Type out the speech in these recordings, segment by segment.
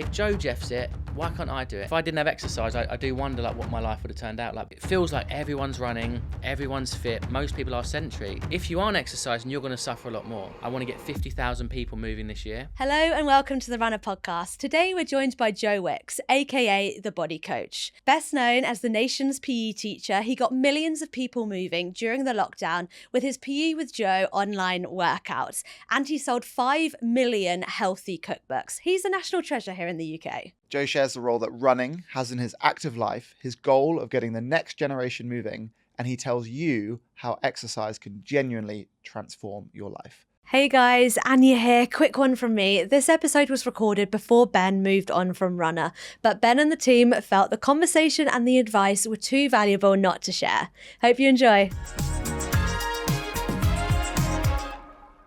if Joe Jeffs it, why can't I do it? If I didn't have exercise, I do wonder like what my life would have turned out like. It feels like everyone's running, everyone's fit, most people are sedentary. If you aren't exercising, you're going to suffer a lot more. I want to get 50,000 people moving this year. Hello and welcome to the Runna Podcast. Today we're joined by Joe Wicks, aka the Body Coach. Best known as the nation's PE teacher, he got millions of people moving during the lockdown with his PE with Joe online workouts, and he sold 5 million healthy cookbooks. He's a national treasure here in the UK. Joe shares the role that running has in his active life, his goal of getting the next generation moving, and he tells you how exercise can genuinely transform your life. Hey guys, Anya here. Quick one from me. This episode was recorded before Ben moved on from Runna, but Ben and the team felt the conversation and the advice were too valuable not to share. Hope you enjoy.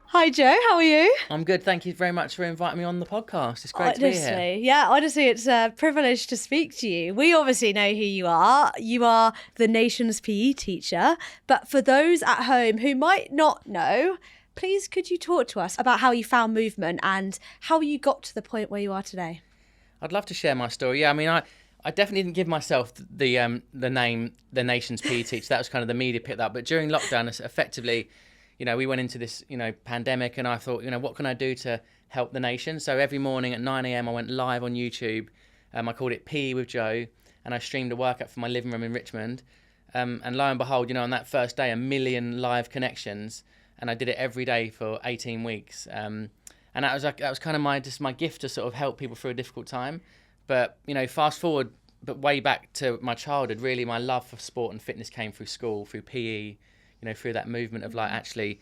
Hi Joe, how are you? I'm good, thank you very much for inviting me on the podcast. It's great to be here. Yeah, honestly, it's a privilege to speak to you. We obviously know who you are. You are the nation's PE teacher, but for those at home who might not know, please could you talk to us about how you found movement and how you got to the point where you are today? I'd love to share my story. Yeah, I mean, I definitely didn't give myself the name, the nation's PE teacher. That was kind of the media picked up. But during lockdown, effectively, you know, we went into this, pandemic, and I thought, what can I do to help the nation? So every morning at 9 a.m, I went live on YouTube. I called it PE with Joe, and I streamed a workout from my living room in Richmond. And lo and behold, on that first day, 1 million live connections, and I did it every day for 18 weeks. And that was kind of my gift to sort of help people through a difficult time. But fast forward, but way back to my childhood, really my love for sport and fitness came through school, through PE. Through that movement of like actually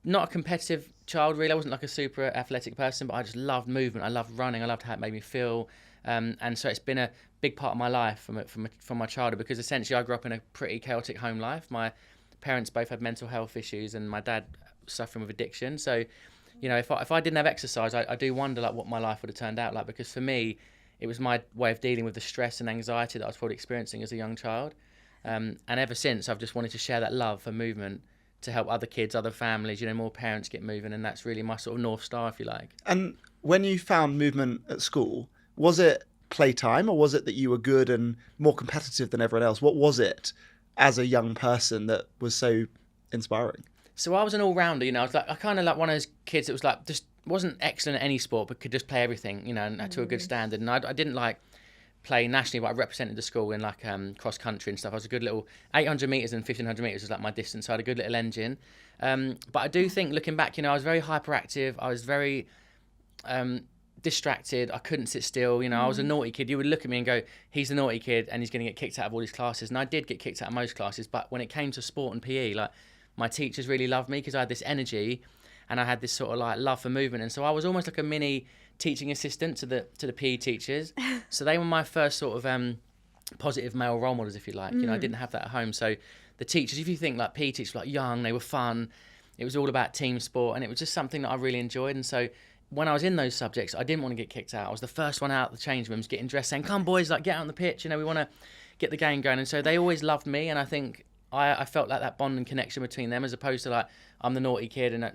not a competitive child really. I wasn't like a super athletic person, but I just loved movement. I loved running. I loved how it made me feel. And so it's been a big part of my life from my childhood, because essentially I grew up in a pretty chaotic home life. My parents both had mental health issues, and my dad suffering with addiction. So, if I didn't have exercise, I do wonder like what my life would have turned out like, because for me, it was my way of dealing with the stress and anxiety that I was probably experiencing as a young child. And ever since, I've just wanted to share that love for movement to help other kids, other families, more parents get moving. And that's really my sort of North Star, if you like. And when you found movement at school, was it playtime, or was it that you were good and more competitive than everyone else? What was it as a young person that was so inspiring? So I was an all-rounder, I kind of like one of those kids that was like, just wasn't excellent at any sport, but could just play everything, and to a good standard. And I didn't like play nationally, but I represented the school in like cross country and stuff. I was a good little 800 metres and 1500 metres was like my distance, so I had a good little engine. But I do think, looking back, I was very hyperactive. I was very distracted. I couldn't sit still. I was a naughty kid. You would look at me and go, he's the naughty kid and he's going to get kicked out of all his classes. And I did get kicked out of most classes, but when it came to sport and PE, like my teachers really loved me because I had this energy and I had this sort of like love for movement. And so I was almost like a mini teaching assistant to the PE teachers. So they were my first sort of positive male role models, if you like. I didn't have that at home. So the teachers, if you think like PE teachers were like young, they were fun. It was all about team sport, and it was just something that I really enjoyed. And so when I was in those subjects, I didn't want to get kicked out. I was the first one out of the change rooms, getting dressed, saying, "Come boys, like get out on the pitch. We want to get the game going." And so they always loved me, and I think I felt like that bond and connection between them, as opposed to like I'm the naughty kid and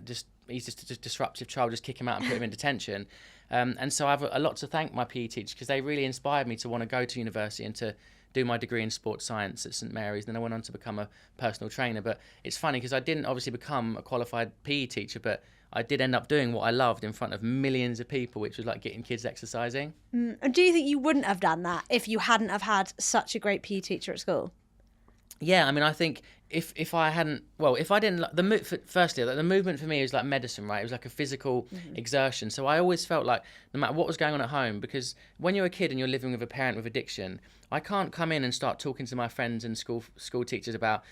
he's just a disruptive child, just kick him out and put him in detention. And so I have a lot to thank my PE teachers, because they really inspired me to want to go to university and to do my degree in sports science at St Mary's. Then I went on to become a personal trainer. But it's funny because I didn't obviously become a qualified PE teacher, but I did end up doing what I loved in front of millions of people, which was like getting kids exercising. And do you think you wouldn't have done that if you hadn't have had such a great PE teacher at school? Yeah, I mean, I think if I didn't, firstly, the movement for me was like medicine, right? It was like a physical exertion. So I always felt like no matter what was going on at home, because when you're a kid and you're living with a parent with addiction, I can't come in and start talking to my friends and school teachers about,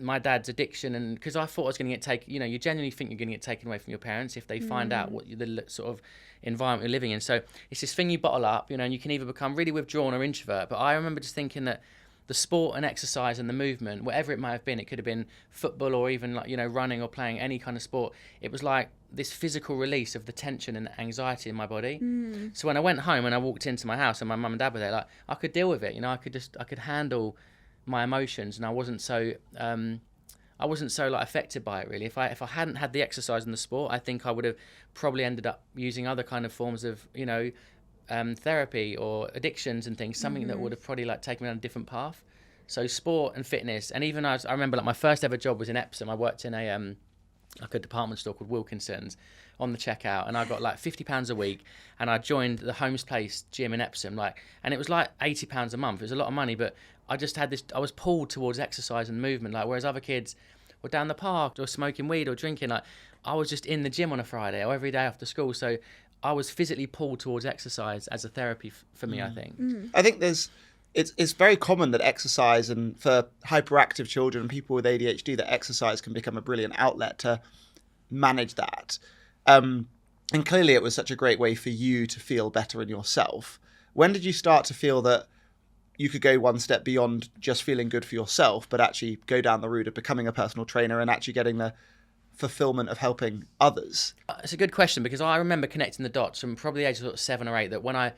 my dad's addiction, and because I thought I was going to get taken, you genuinely think you're going to get taken away from your parents if they find out what the sort of environment you're living in. So it's this thing you bottle up, and you can either become really withdrawn or introvert. But I remember just thinking that the sport and exercise and the movement, whatever it might have been, it could have been football or even like, running or playing any kind of sport. It was like this physical release of the tension and anxiety in my body. So when I went home and I walked into my house and my mum and dad were there, like I could deal with it. I could handle my emotions, and I wasn't so like affected by it really. If I hadn't had the exercise and the sport, I think I would have probably ended up using other kind of forms of, therapy or addictions and things, something that would have probably like taken me on a different path. So sport and fitness, and even I remember like my first ever job was in Epsom. I worked in a like a department store called Wilkinson's on the checkout, and I got like £50 a week, and I joined the Homes Place gym in Epsom, and it was like £80 a month. It was a lot of money, but I just had this. I was pulled towards exercise and movement, like whereas other kids were down the park or smoking weed or drinking. Like I was just in the gym on a Friday or every day after school. So I was physically pulled towards exercise as a therapy for me. I think. I think it's very common that exercise, and for hyperactive children and people with ADHD, that exercise can become a brilliant outlet to manage that. And clearly it was such a great way for you to feel better in yourself. When did you start to feel that you could go one step beyond just feeling good for yourself, but actually go down the route of becoming a personal trainer and actually getting the fulfillment of helping others? It's a good question, because I remember connecting the dots from probably the age of sort of 7 or 8, that when I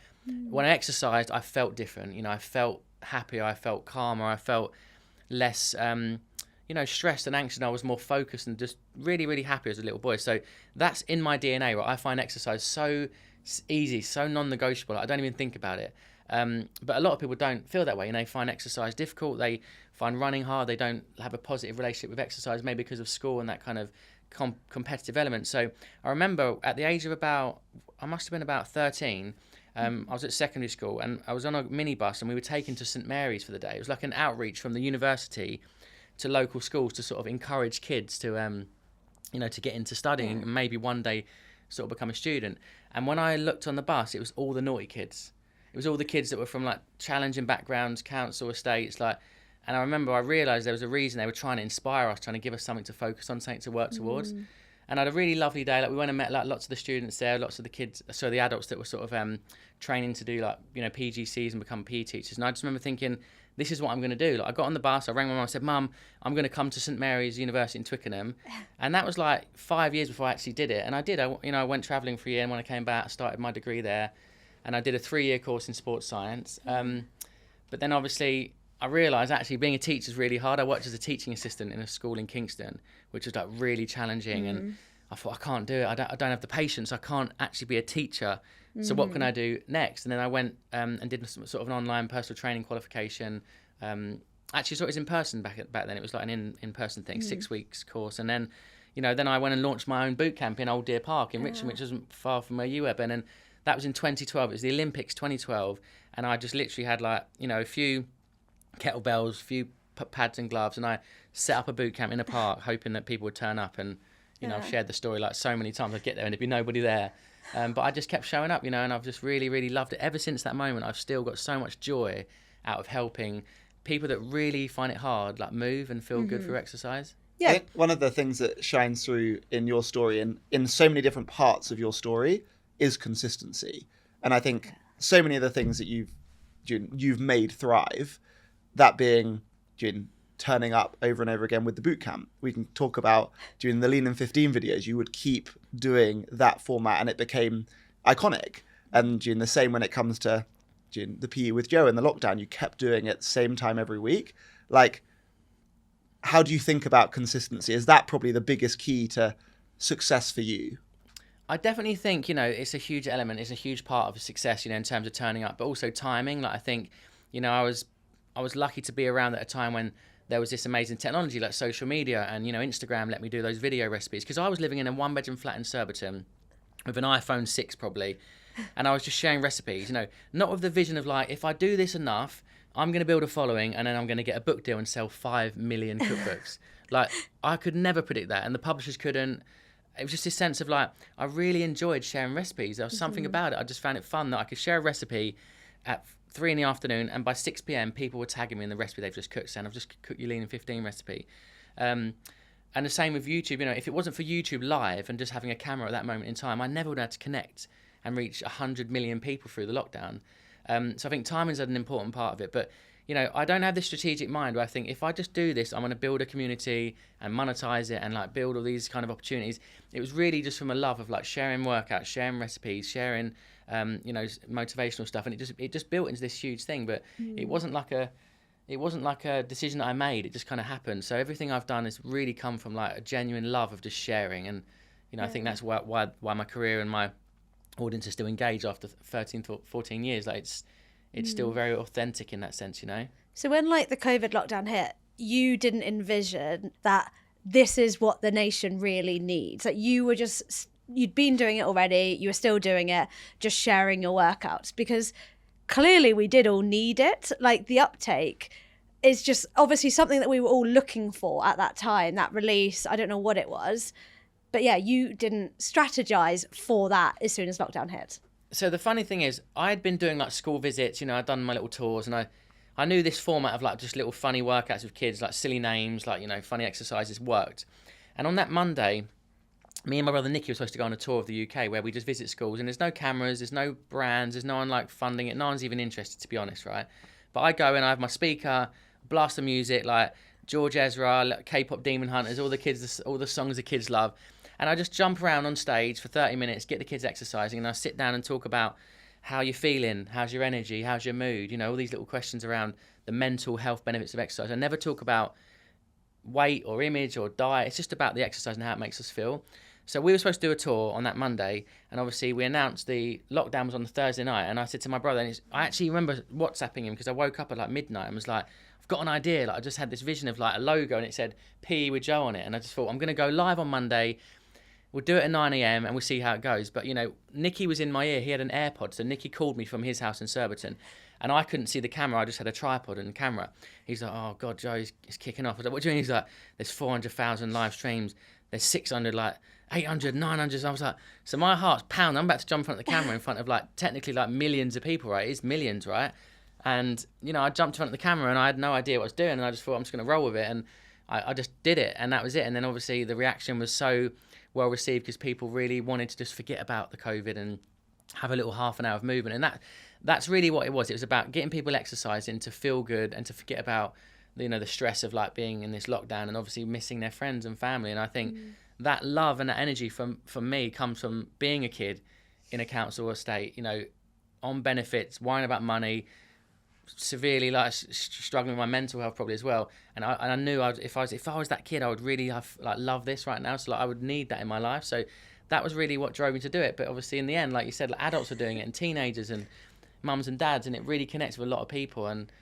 exercised, I felt different. I felt happier, I felt calmer, I felt less stressed and anxious, and I was more focused and just really, really happy as a little boy. So that's in my DNA, right? I find exercise so easy, so non-negotiable. I don't even think about it. But a lot of people don't feel that way. They find exercise difficult. They find running hard. They don't have a positive relationship with exercise, maybe because of school and that kind of competitive element. So I remember at the age of I must have been about 13, I was at secondary school, and I was on a minibus, and we were taken to St Mary's for the day. It was like an outreach from the university to local schools to sort of encourage kids to, to get into studying and maybe one day sort of become a student. And when I looked on the bus, it was all the naughty kids. It was all the kids that were from like challenging backgrounds, council estates, and I remember I realised there was a reason they were trying to inspire us, trying to give us something to focus on, something to work towards. And I had a really lovely day. Like we went and met like lots of the students there, lots of the adults that were sort of training to do PGCs and become PE teachers. And I just remember thinking, this is what I'm going to do. Like I got on the bus, I rang my mum, I said, Mum, I'm going to come to St Mary's University in Twickenham. And that was like 5 years before I actually did it. And I did. I went travelling for a year, and when I came back, I started my degree there. And I did a 3-year course in sports science. But then obviously I realised actually being a teacher is really hard. I worked as a teaching assistant in a school in Kingston, which was like really challenging. And I thought, I can't do it. I don't have the patience. I can't actually be a teacher. So what can I do next? And then I went and did some sort of an online personal training qualification. Actually, so it was in person back then. It was like an in-person thing, 6 weeks course. And then, then I went and launched my own boot camp in Old Deer Park in Richmond, which wasn't far from where you were, Ben. And that was in 2012. It was the Olympics 2012. And I just literally had a few kettlebells, a few pads and gloves. And I set up a boot camp in a park, hoping that people would turn up. And, I've shared the story like so many times. I'd get there and there'd be nobody there. But I just kept showing up, and I've just really, really loved it. Ever since that moment, I've still got so much joy out of helping people that really find it hard, like move and feel good through exercise. Yeah. I think one of the things that shines through in your story and in so many different parts of your story is consistency. And I think so many of the things that you've made thrive, that being turning up over and over again with the boot camp. We can talk about doing the Lean in 15 videos. You would keep doing that format, and it became iconic. And the same when it comes to the PE with Joe in the lockdown, you kept doing it the same time every week. Like, how do you think about consistency? Is that probably the biggest key to success for you? I definitely think, it's a huge element. It's a huge part of success, in terms of turning up, but also timing. Like, I think, I was lucky to be around at a time when there was this amazing technology like social media, and, Instagram let me do those video recipes, because I was living in a 1-bedroom flat in Surbiton with an iPhone 6 probably. And I was just sharing recipes, not with the vision of like, if I do this enough, I'm going to build a following and then I'm going to get a book deal and sell 5 million cookbooks. Like, I could never predict that, and the publishers couldn't. It was just this sense of like, I really enjoyed sharing recipes. There was something about it. I just found it fun that I could share a recipe at 3 p.m, and by 6 p.m, people were tagging me in the recipe they've just cooked, saying, I've just cooked your Lean in 15 recipe. And the same with YouTube. If it wasn't for YouTube Live and just having a camera at that moment in time, I never would have had to connect and reach 100 million people through the lockdown. So I think timing's an important part of it. But, I don't have this strategic mind where I think if I just do this, I'm going to build a community and monetize it and like build all these kind of opportunities. It was really just from a love of like sharing workouts, sharing recipes, sharing, motivational stuff. And it just built into this huge thing. But it wasn't like a decision that I made. It just kind of happened. So everything I've done has really come from like a genuine love of just sharing. And, I think that's why my career and my audience are still engaged after 13, 14 years. Like it's still very authentic in that sense, you know? So when like the COVID lockdown hit, you didn't envision that this is what the nation really needs. Like you'd been doing it already, you were still doing it, just sharing your workouts, because clearly we did all need it. Like the uptake is just obviously something that we were all looking for at that time, that release. I don't know what it was, but yeah, you didn't strategize for that as soon as lockdown hit. So the funny thing is, I'd been doing like school visits, you know, I'd done my little tours, and I knew this format of like just little funny workouts with kids, like silly names, like, you know, funny exercises worked. And on that Monday, me and my brother Nicky were supposed to go on a tour of the UK where we just visit schools, and there's no cameras, there's no brands, there's no one like funding it, no one's even interested, to be honest, right? But I go and I have my speaker, blast the music, like George Ezra, K-pop Demon Hunters, all the songs the kids love. And I just jump around on stage for 30 minutes, get the kids exercising, and I sit down and talk about how you're feeling, how's your energy, how's your mood, you know, all these little questions around the mental health benefits of exercise. I never talk about weight or image or diet. It's just about the exercise and how it makes us feel. So we were supposed to do a tour on that Monday, and obviously we announced the lockdown was on the Thursday night, and I said to my brother, and I actually remember WhatsApping him because I woke up at like midnight and was like, I've got an idea. Like I just had this vision of like a logo and it said PE with Joe on it, and I just thought I'm going to go live on Monday. We'll do it at 9 a.m. and we'll see how it goes. But, you know, Nicky was in my ear. He had an AirPod. So Nicky called me from his house in Surbiton. And I couldn't see the camera. I just had a tripod and camera. He's like, oh, God, Joe, he's kicking off. I was like, what do you mean? He's like, there's 400,000 live streams. There's 600, like 800, 900. I was like, so my heart's pounding. I'm about to jump in front of the camera in front of like technically like millions of people, right? It's millions, right? And, you know, I jumped in front of the camera and I had no idea what I was doing. And I just thought I'm just going to roll with it. And I just did it. And that was it. And then obviously the reaction was so well received because people really wanted to just forget about the COVID and have a little half an hour of movement. And that's really what it was. It was about getting people exercising to feel good and to forget about, you know, the stress of like being in this lockdown and obviously missing their friends and family. And I think that love and that energy from me comes from being a kid in a council estate, you know, on benefits, worrying about money, severely like struggling with my mental health probably as well, and I knew if I was that kid I would really have like love this right now, so like I would need that in my life. So that was really what drove me to do it. But obviously in the end, like you said, like, adults are doing it and teenagers and mums and dads, and it really connects with a lot of people, and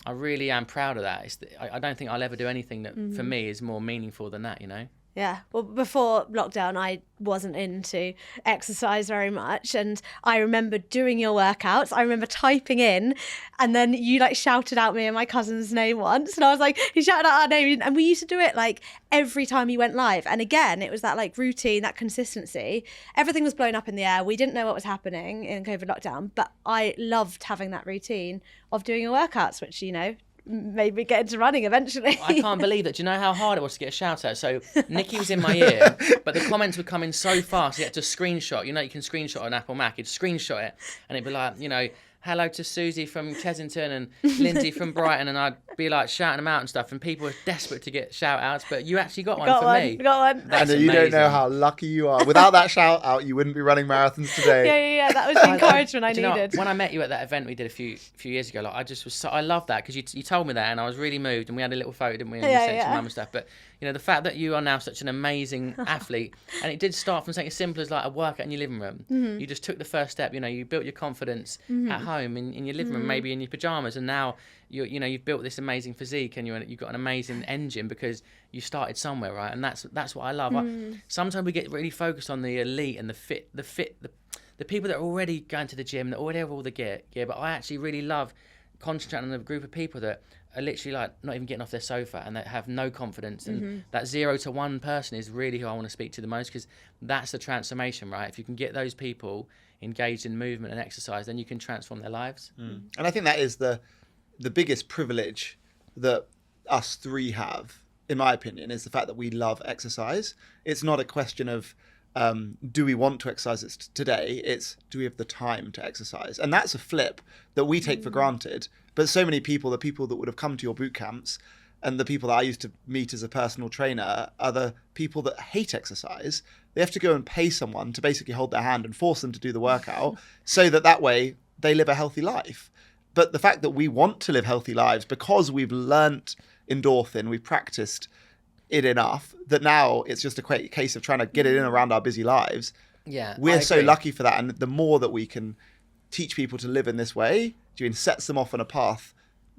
I really am proud of that. I don't think I'll ever do anything that for me is more meaningful than that, you know. Yeah, well, before lockdown, I wasn't into exercise very much. And I remember doing your workouts. I remember typing in, and then you like shouted out me and my cousin's name once. And I was like, he shouted out our name. And we used to do it like every time you went live. And again, it was that like routine, that consistency. Everything was blown up in the air. We didn't know what was happening in COVID lockdown. But I loved having that routine of doing your workouts, which, you know, made me get into running eventually. I can't believe that. Do you know how hard it was to get a shout out? So Nicky was in my ear, but the comments were coming so fast. You had to screenshot. You know, you can screenshot an Apple Mac. You'd screenshot it, and it'd be like, you know, hello to Susie from Chesington and Lindsay from Brighton, and I'd be like shouting them out and stuff, and people were desperate to get shout outs, but you actually got one for me. Got one. That's and you amazing. don't know how lucky you are. Without that shout out, you wouldn't be running marathons today. Yeah. That was the encouragement I needed. When I met you at that event we did a few years ago, like I just was I loved that because you told me that, and I was really moved, and we had a little photo, didn't we? And you sent to mum and stuff. But you know, the fact that you are now such an amazing athlete, and it did start from something as simple as like a workout in your living room. You just took the first step. You know, you built your confidence at home in your living room, maybe in your pajamas, and now you've built this amazing physique, and you've got an amazing engine because you started somewhere, right? And that's what I love. Sometimes we get really focused on the elite and the people that are already going to the gym, that already have all the gear. But I actually really love concentrating on a group of people that are literally like not even getting off their sofa and that have no confidence. And that 0 to 1 person is really who I want to speak to the most, because that's the transformation, right? If you can get those people engaged in movement and exercise, then you can transform their lives. And I think that is the biggest privilege that us three have, in my opinion, is the fact that we love exercise. It's not a question of do we want to exercise today? It's do we have the time to exercise? And that's a flip that we take for granted. But so many people, the people that would have come to your boot camps and the people that I used to meet as a personal trainer are the people that hate exercise. They have to go and pay someone to basically hold their hand and force them to do the workout so that way they live a healthy life. But the fact that we want to live healthy lives because we've learnt endorphin, we've practiced it enough, that now it's just a case of trying to get it in around our busy lives. Yeah, I We're so agree. lucky for that. And the more that we can teach people to live in this way, sets them off on a path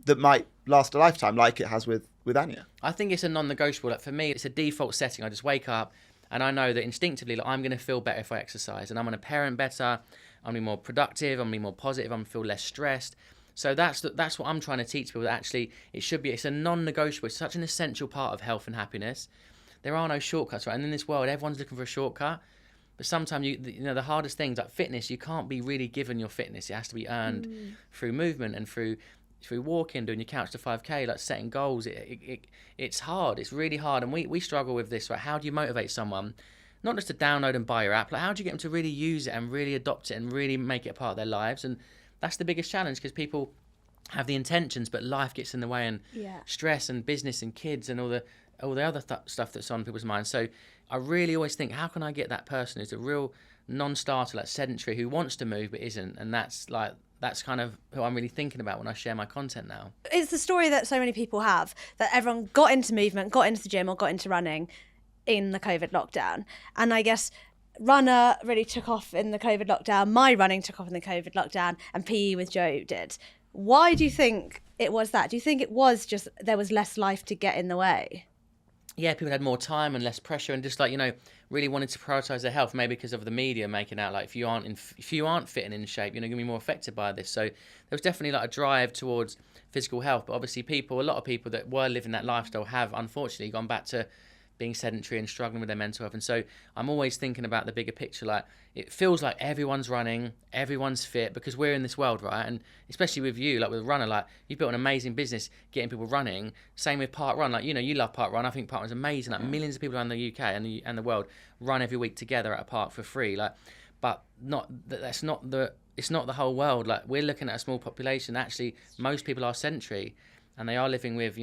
that might last a lifetime, like it has with Anya. I think it's a non-negotiable. Like for me, it's a default setting. I just wake up and I know that instinctively, like, I'm going to feel better if I exercise, and I'm going to parent better. I'm going to be more productive. I'm going to be more positive. I'm going to feel less stressed. So that's what I'm trying to teach people. That actually, it's a non-negotiable. It's such an essential part of health and happiness. There are no shortcuts, right? And in this world, everyone's looking for a shortcut. But sometimes the hardest things like fitness, you can't be really given your fitness. It has to be earned through movement and through walking, doing your couch to 5K, like setting goals. It's hard. It's really hard, and we struggle with this. Right? How do you motivate someone, not just to download and buy your app? Like, how do you get them to really use it and really adopt it and really make it a part of their lives? And that's the biggest challenge, because people have the intentions, but life gets in the way, and stress and business and kids and all the other stuff that's on people's minds. So I really always think, how can I get that person who's a real non-starter, like sedentary, who wants to move but isn't? And that's kind of who I'm really thinking about when I share my content now. It's the story that so many people have, that everyone got into movement, got into the gym or got into running in the COVID lockdown. And I guess Runna really took off in the COVID lockdown. My running took off in the COVID lockdown, and PE with Joe did. Why do you think it was that? Do you think it was just there was less life to get in the way? Yeah, people had more time and less pressure, and just really wanted to prioritize their health. Maybe because of the media making out like if you aren't fit and in shape, you're going to be more affected by this. So there was definitely like a drive towards physical health. But obviously, a lot of people that were living that lifestyle have unfortunately gone back to being sedentary and struggling with their mental health. And so I'm always thinking about the bigger picture. Like, it feels like everyone's running, everyone's fit, because we're in this world, right? And especially with you, like with Runna, like you've built an amazing business getting people running. Same with Park Run. Like, you love Park Run. I think Park Run's amazing. Like millions of people around the UK and the world run every week together at a park for free. Like, but it's not the whole world. Like, we're looking at a small population. Actually, most people are sedentary, and they are living with,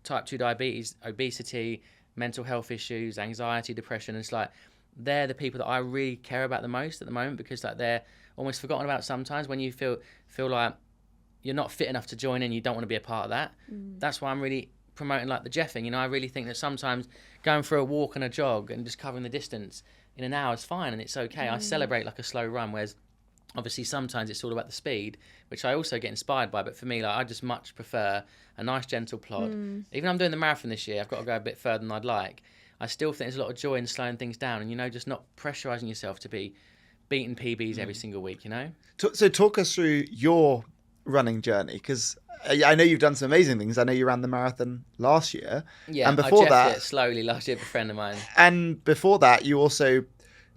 type 2 diabetes, obesity, mental health issues, anxiety, depression. And it's like, they're the people that I really care about the most at the moment, because like they're almost forgotten about sometimes when you feel like you're not fit enough to join in, you don't want to be a part of that. That's why I'm really promoting like the Jeffing. I really think that sometimes going for a walk and a jog and just covering the distance in an hour is fine, and it's okay. I celebrate like a slow run, whereas obviously sometimes it's all about the speed, which I also get inspired by. But for me, like, I just much prefer a nice gentle plod. Even though I'm doing the marathon this year, I've got to go a bit further than I'd like. I still think there's a lot of joy in slowing things down, and just not pressurizing yourself to be beating PBs every single week. So talk us through your running journey, because I know you've done some amazing things. I know you ran the marathon last year. Yeah, and before I that, it slowly last year with a friend of mine. And before that, you also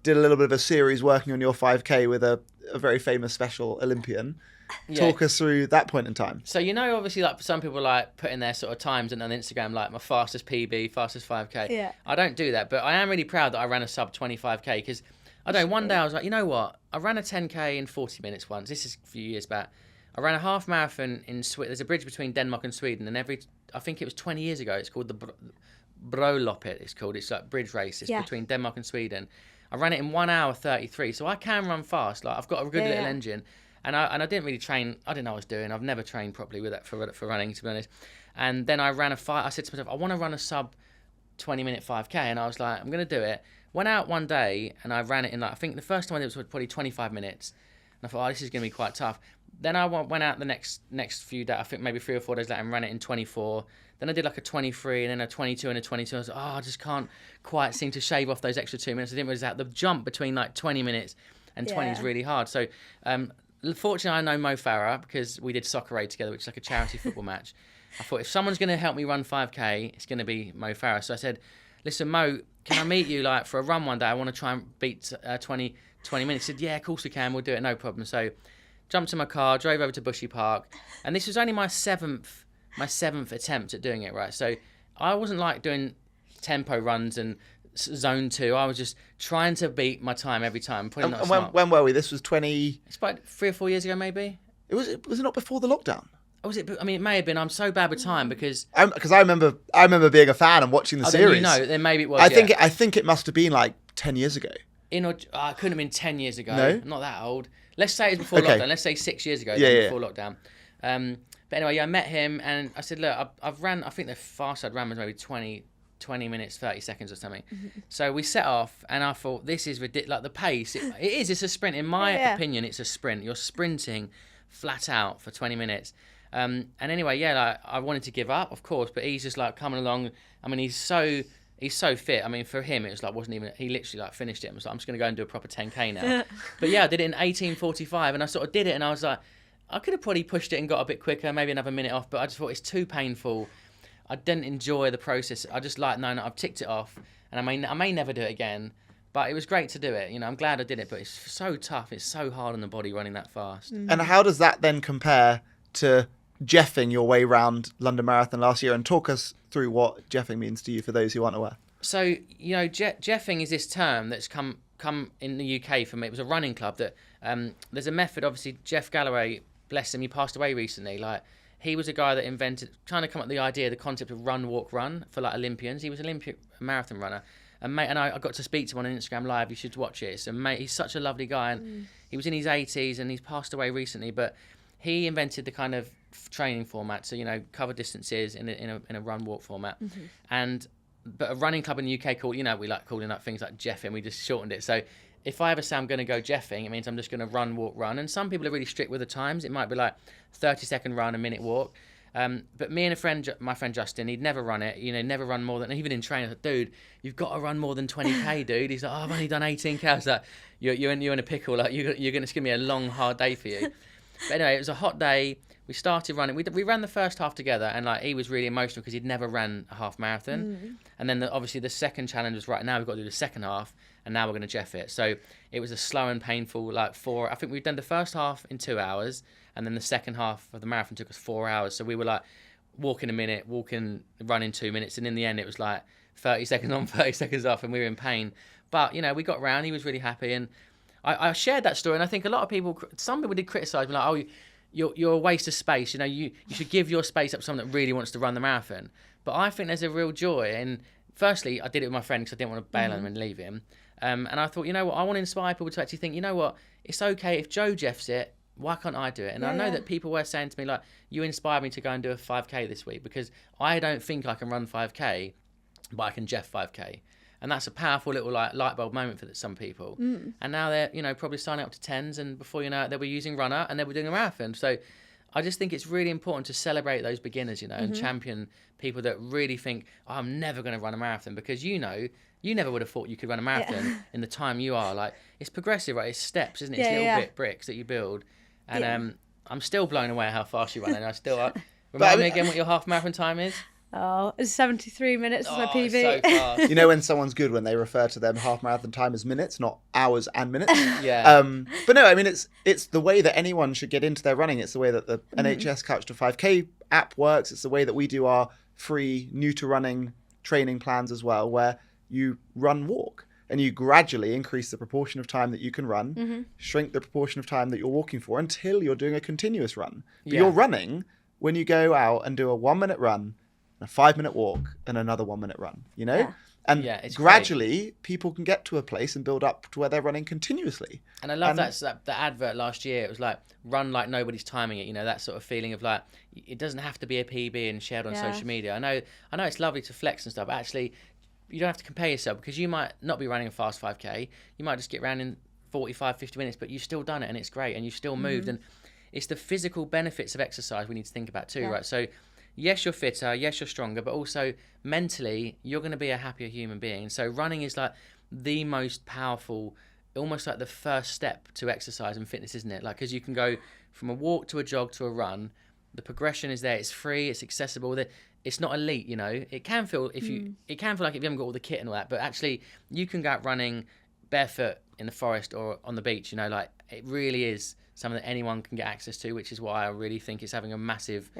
did a little bit of a series working on your 5K with a very famous Special Olympian. Yeah. Talk us through that point in time. So, obviously, like some people like putting their sort of times on Instagram, like my fastest PB, fastest 5K. Yeah. I don't do that, but I am really proud that I ran a sub 25K, because I don't know, one day I was like, you know what? I ran a 10K in 40 minutes once. This is a few years back. I ran a half marathon in Sweden. There's a bridge between Denmark and Sweden, and I think it was 20 years ago, it's called the Broloppet, it's called. It's like bridge race. It's between Denmark and Sweden. I ran it in 1 hour 33, so I can run fast. Like, I've got a good little engine. And I didn't really train. I didn't know what I was doing. I've never trained properly with that for running, to be honest. And then I ran I said to myself, I want to run a sub 20-minute 5K. And I was like, I'm going to do it. Went out one day and I ran it in, like, I think the first time it was probably 25 minutes. And I thought, this is going to be quite tough. Then I went out the next few days, I think maybe 3 or 4 days later, and ran it in 24. Then I did like a 23 and then a 22 and a 22. I was like, I just can't quite seem to shave off those extra 2 minutes. I didn't realize that the jump between like 20 minutes and 20 is really hard. So, fortunately, I know Mo Farah, because we did Soccer Aid together, which is like a charity football match. I thought, if someone's going to help me run 5K, it's going to be Mo Farah. So I said, listen, Mo, can I meet you like for a run one day? I want to try and beat 20 minutes. He said, yeah, of course we can. We'll do it, no problem. So jumped in my car, drove over to Bushy Park. And this was only my seventh attempt at doing it, right? So I wasn't like doing tempo runs and zone 2. I was just trying to beat my time every time. And when were we? This was 20... It's about 3 or 4 years ago, maybe. Was it not before the lockdown? Or was it? I mean, it may have been. I'm so bad with time because I remember being a fan and watching the series. Then maybe it was. I think it must have been like 10 years ago. It couldn't have been 10 years ago. No? I'm not that old. Let's say it's before lockdown. Let's say 6 years ago. Before lockdown. But anyway, I met him and I said, look, I've ran. I think the fastest I'd ran was maybe 22 20 minutes, 30 seconds or something. So we set off, and I thought, this is ridiculous. Like the pace, it's a sprint. In my opinion, it's a sprint. You're sprinting flat out for 20 minutes. And anyway, like, I wanted to give up, of course, but he's just like coming along. I mean, he's so fit. I mean, for him, it was like, he literally like finished it and was like, I'm just going to go and do a proper 10K now. But yeah, I did it in 18:45, and I sort of did it, and I was like, I could have probably pushed it and got a bit quicker, maybe another minute off, but I just thought it's too painful. I didn't enjoy the process. I just like, no, I've ticked it off, and I may never do it again, but it was great to do it. You know, I'm glad I did it, but it's so tough. It's so hard on the body running that fast. And how does that then compare to Jeffing your way around London Marathon last year? And talk us through what Jeffing means to you for those who aren't aware. So, you know, Jeffing is this term that's come in the UK from, it was a running club that, there's a method, obviously, Jeff Galloway, bless him, he passed away recently. Like, he was a guy that trying to come up with the concept of run, walk, run for like Olympians. He was an Olympic marathon runner. And I got to speak to him on Instagram Live. You should watch it. So he's such a lovely guy, and he was in his 80s, and he's passed away recently. But he invented the kind of training format, so, you know, cover distances in a run, walk format. But a running club in the UK called, you know, we like calling up things like Jeffing. We just shortened it. So if I ever say I'm going to go Jeffing, it means I'm just going to run, walk, run. And some people are really strict with the times. It might be like 30-second run, a minute walk. But me and my friend Justin, he'd never run it. You know, never run more than, even in training, I thought, dude, you've got to run more than 20K, dude. He's like, oh, I've only done 18K. I was like, you're in a pickle. Like, it's going to be a long, hard day for you. But anyway, it was a hot day. We started running. We ran the first half together, and like, he was really emotional because he'd never ran a half marathon. And then obviously the second challenge was, right, now we've got to do the second half, and now we're going to Jeff it. So it was a slow and painful, like I think we've done the first half in 2 hours, and then the second half of the marathon took us 4 hours. So we were like walking a minute, running 2 minutes, and in the end it was like 30 seconds on, 30 seconds off, and we were in pain. But, you know, we got round. He was really happy, and I shared that story, and I think a lot of people, some people did criticise me, like, oh, you're a waste of space. You know, you should give your space up to someone that really wants to run the marathon. But I think there's a real joy. And firstly, I did it with my friend because I didn't want to bail on him and leave him. And I thought, you know what, I want to inspire people to actually think, you know what, it's okay if Joe Jeffs it, why can't I do it? And I know that people were saying to me, like, you inspired me to go and do a 5K this week, because I don't think I can run 5K, but I can Jeff 5K. And that's a powerful little like light bulb moment for some people. And now they're, you know, probably signing up to 10s, and before you know it, they'll be using Runna, and they'll be doing a marathon. So I just think it's really important to celebrate those beginners, you know, and champion people that really think, oh, I'm never going to run a marathon, because, you know, you never would have thought you could run a marathon in the time you are. Like, it's progressive, right? It's steps, isn't it? It's little bricks that you build. And I'm still blown away at how fast you run, and I still remind me again what your half marathon time is. Oh, it's 73 minutes is my PB. So fast. You know when someone's good when they refer to their half marathon time as minutes, not hours and minutes. Yeah. But no, I mean, it's the way that anyone should get into their running. It's the way that the NHS Couch to 5K app works. It's the way that we do our free new to running training plans as well, where you run, walk, and you gradually increase the proportion of time that you can run, shrink the proportion of time that you're walking for until you're doing a continuous run. But you're running when you go out and do a 1 minute run, a 5 minute walk, and another 1 minute run, you know? And gradually people can get to a place and build up to where they're running continuously. And I love that advert last year. It was like, run like nobody's timing it, you know, that sort of feeling of like, it doesn't have to be a PB and shared on social media. I know it's lovely to flex and stuff, but actually you don't have to compare yourself, because you might not be running a fast 5K. You might just get around in 45, 50 minutes, but you've still done it, and it's great, and you've still moved. And it's the physical benefits of exercise we need to think about too, right? So yes, you're fitter, yes, you're stronger, but also mentally, you're going to be a happier human being. So running is like the most powerful, almost like the first step to exercise and fitness, isn't it? Like, because you can go from a walk to a jog to a run. The progression is there. It's free. It's accessible. It's not elite, you know. It can feel like if you haven't got all the kit and all that, but actually you can go out running barefoot in the forest or on the beach, you know, like it really is something that anyone can get access to, which is why I really think it's having a massive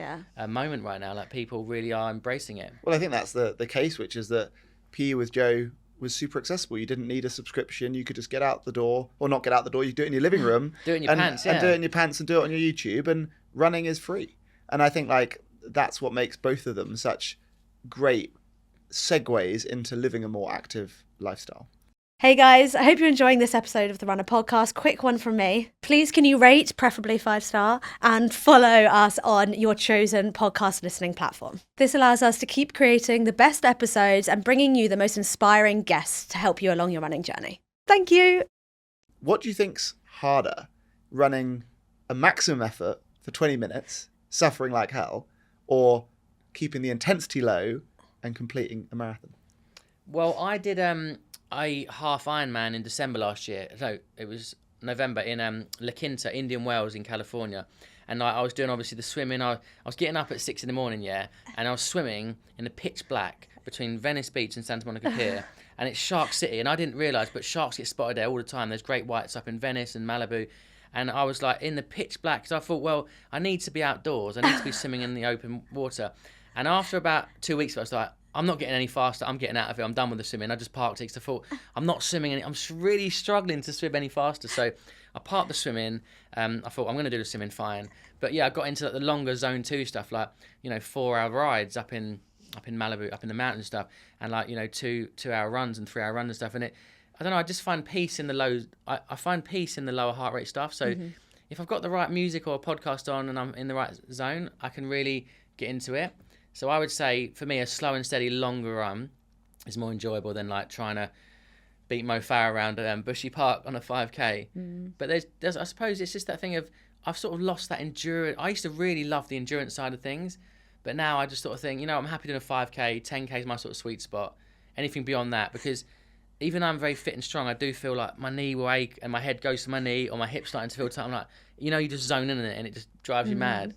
moment right now. Like, people really are embracing it. Well, I think that's the case, which is that PE with Joe was super accessible. You didn't need a subscription. You could just get out the door, or not get out the door. You could do it in your living room. Do it in your pants, and do it in your pants, and do it on your YouTube. And running is free. And I think like that's what makes both of them such great segues into living a more active lifestyle. Hey guys, I hope you're enjoying this episode of the Runna Podcast. Quick one from me. Please can you rate, preferably 5-star, and follow us on your chosen podcast listening platform. This allows us to keep creating the best episodes and bringing you the most inspiring guests to help you along your running journey. Thank you. What do you think's harder, running a maximum effort for 20 minutes, suffering like hell, or keeping the intensity low and completing a marathon? Well, I did a half Ironman in December last year. No, it was November in La Quinta, Indian Wells in California. And I was doing obviously the swimming. I was getting up at 6 a.m, and I was swimming in the pitch black between Venice Beach and Santa Monica Pier. And it's Shark City, and I didn't realise, but sharks get spotted there all the time. There's great whites up in Venice and Malibu. And I was like in the pitch black, because I thought, well, I need to be outdoors. I need to be swimming in the open water. And after about 2 weeks, I was like, I'm not getting any faster. I'm getting out of it. I'm done with the swimming. I just parked it because I thought, I'm not swimming any. I'm really struggling to swim any faster. So I parked the swimming. I thought, I'm going to do the swimming fine. But yeah, I got into the longer zone 2 stuff, like, 4-hour rides up in Malibu, up in the mountains stuff, and like, 2-hour runs and 3-hour runs and stuff. And I don't know, I just find peace in the low. I find peace in the lower heart rate stuff. So if I've got the right music or a podcast on and I'm in the right zone, I can really get into it. So I would say, for me, a slow and steady, longer run is more enjoyable than like trying to beat Mo Farah around Bushy Park on a 5K. But there's, I suppose it's just that thing of, I've sort of lost that endurance. I used to really love the endurance side of things, but now I just sort of think, I'm happy doing a 5K, 10K is my sort of sweet spot. Anything beyond that, because even though I'm very fit and strong, I do feel like my knee will ache and my head goes to my knee, or my hip's starting to feel tight. I'm like, you just zone in it and it just drives you mad.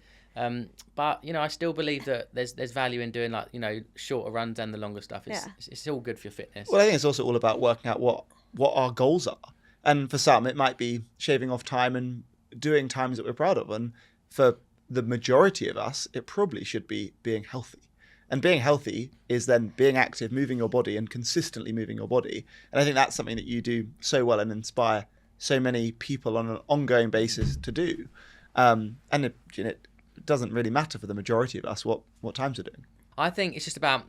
But I still believe that there's value in doing like shorter runs and the longer stuff. It's all good for your fitness. Well, I think it's also all about working out what our goals are, and for some it might be shaving off time and doing times that we're proud of, and for the majority of us it probably should be being healthy. And being healthy is then being active, moving your body, and consistently moving your body. And I think that's something that you do so well and inspire so many people on an ongoing basis to do. And it doesn't really matter for the majority of us what times we're doing. I think it's just about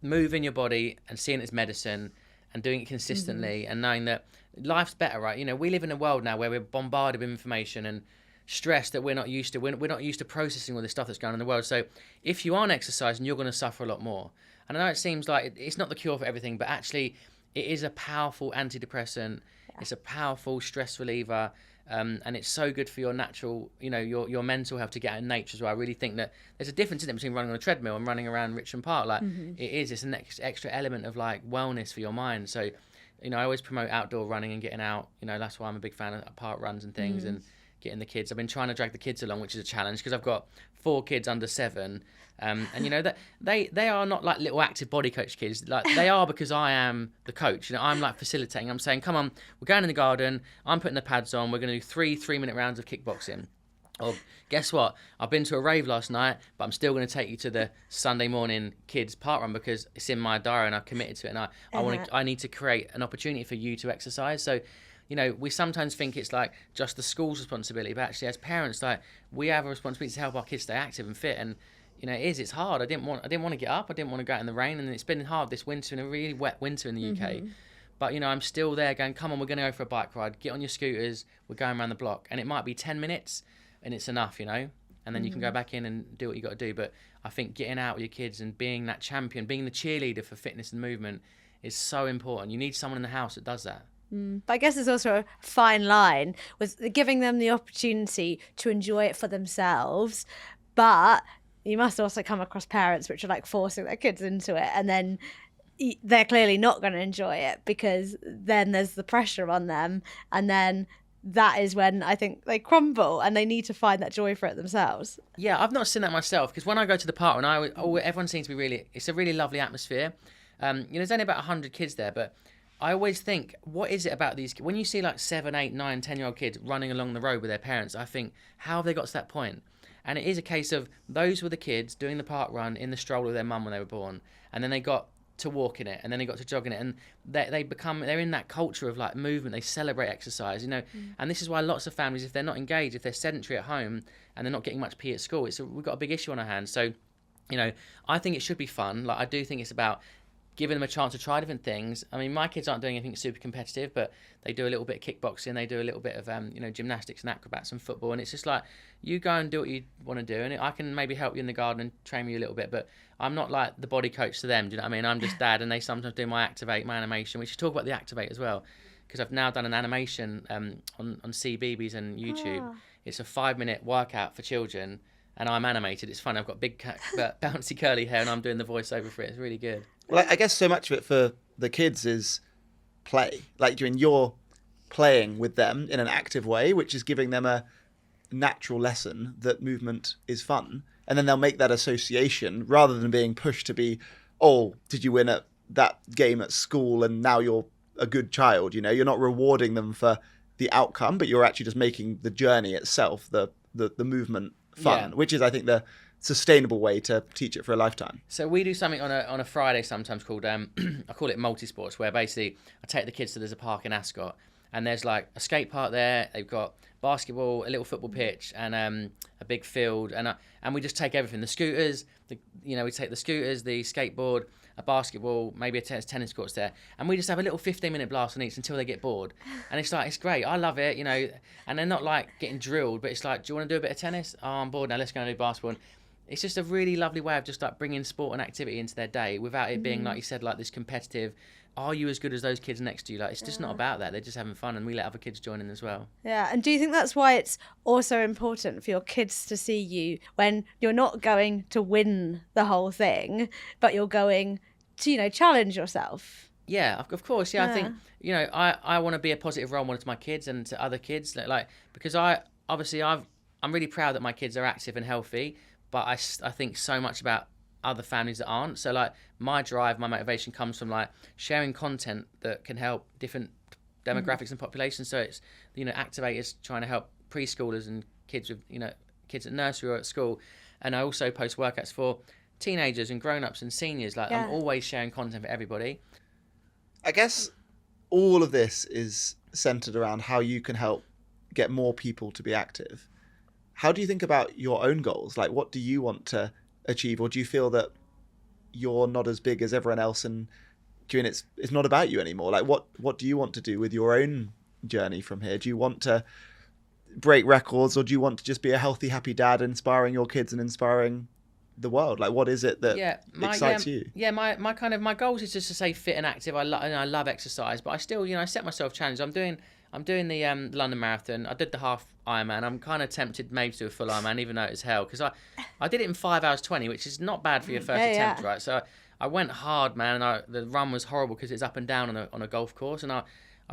moving your body and seeing it as medicine and doing it consistently and knowing that life's better, right? We live in a world now where we're bombarded with information and stress that we're not used to. We're not used to processing all this stuff that's going on in the world. So if you aren't exercising, you're going to suffer a lot more. And I know it seems like it's not the cure for everything, but actually it is a powerful antidepressant. It's a powerful stress reliever. And it's so good for your natural, your mental health to get out in nature as well. I really think that there's a difference in it between running on a treadmill and running around Richmond Park. Like it's an extra element of like wellness for your mind. So, I always promote outdoor running and getting out. That's why I'm a big fan of park runs and things and getting the kids. I've been trying to drag the kids along, which is a challenge because I've got 4 kids under 7. And that they are not like little active body coach kids. Like they are because I am the coach. I'm like facilitating. I'm saying, come on, we're going in the garden. I'm putting the pads on. We're going to do 3 3-minute rounds of kickboxing. Or guess what? I've been to a rave last night, but I'm still going to take you to the Sunday morning kids park run because it's in my diary and I've committed to it. And I need to create an opportunity for you to exercise. So, we sometimes think it's like just the school's responsibility, but actually as parents, like we have a responsibility to help our kids stay active and fit. And it's hard. I didn't want to get up. I didn't want to go out in the rain, and it's been hard this winter, in a really wet winter in the UK. But I'm still there going, come on, we're going to go for a bike ride. Get on your scooters. We're going around the block, and it might be 10 minutes, and it's enough, and then you can go back in and do what you got to do. But I think getting out with your kids and being that champion, being the cheerleader for fitness and movement, is so important. You need someone in the house that does that. But I guess there's also a fine line with giving them the opportunity to enjoy it for themselves, but you must also come across parents which are like forcing their kids into it, and then they're clearly not going to enjoy it because then there's the pressure on them, and then that is when I think they crumble and they need to find that joy for it themselves. Yeah, I've not seen that myself because when I go to the park, and everyone seems to be it's a really lovely atmosphere. There's only about 100 kids there, but I always think, what is it about these kids? When you see like 7, 8, 9, 10-year-old kids running along the road with their parents, I think, how have they got to that point? And it is a case of those were the kids doing the park run in the stroller with their mum when they were born, and then they got to walk in it, and then they got to jog in it, and they're in that culture of like movement. They celebrate exercise, and this is why lots of families, if they're not engaged, if they're sedentary at home and they're not getting much PE at school, we've got a big issue on our hands. So, I think it should be fun. Like I do think it's about giving them a chance to try different things. I mean, my kids aren't doing anything super competitive, but they do a little bit of kickboxing, they do a little bit of gymnastics and acrobats and football, and it's just like, you go and do what you want to do, and I can maybe help you in the garden and train you a little bit, but I'm not like the body coach to them. Do you know what I mean? I'm just dad, and they sometimes do my animation. We should talk about the Activate as well, because I've now done an animation on CBeebies and YouTube. Oh. It's a 5-minute workout for children, and I'm animated. It's fun. I've got big bouncy curly hair, and I'm doing the voiceover for it. It's really good. Well, I guess so much of it for the kids is play. Like, you're playing with them in an active way, which is giving them a natural lesson that movement is fun. And then they'll make that association rather than being pushed to be, oh, did you win at that game at school and now you're a good child? You're not rewarding them for the outcome, but you're actually just making the journey itself, the movement fun, which is, I think, the sustainable way to teach it for a lifetime. So we do something on a Friday sometimes called I call it multi-sports, where basically I take the kids to, there's a park in Ascot, and there's like a skate park there. They've got basketball, a little football pitch, and a big field, and we just take everything. The scooters, we take the scooters, the skateboard, a basketball, maybe a tennis courts there, and we just have a little 15-minute blast on each until they get bored. And it's great. I love it, and they're not like getting drilled, but it's like, do you want to do a bit of tennis? Oh, I'm bored now. Let's go and do basketball. And it's just a really lovely way of just like bringing sport and activity into their day without it being, like you said, like this competitive, are you as good as those kids next to you? Like, it's just not about that. They're just having fun, and we let other kids join in as well. Yeah, and do you think that's why it's also important for your kids to see you when you're not going to win the whole thing, but you're going to, challenge yourself? Yeah, of course. Yeah, I think, I want to be a positive role model to my kids and to other kids. Like, because I'm really proud that my kids are active and healthy, but I think so much about other families that aren't. So like my drive, my motivation comes from like sharing content that can help different demographics and populations. So it's, activators trying to help preschoolers and kids with, kids at nursery or at school. And I also post workouts for teenagers and grown-ups and seniors. Like, I'm always sharing content for everybody. I guess all of this is centered around how you can help get more people to be active. How do you think about your own goals? Like, what do you want to achieve, or do you feel that you're not as big as everyone else and it's not about you anymore? Like, what do you want to do with your own journey from here? Do you want to break records, or do you want to just be a healthy, happy dad, inspiring your kids and inspiring the world? Like, what is it that excites you? Yeah, my goals is just to stay fit and active. I love exercise, but I still, I set myself challenges. I'm doing the London Marathon. I did the half Ironman. I'm kind of tempted maybe to do a full Ironman, even though it's hell, because I did it in 5 hours 20, which is not bad for your first attempt, right? So I went hard, man, and the run was horrible because it's up and down on a golf course, and I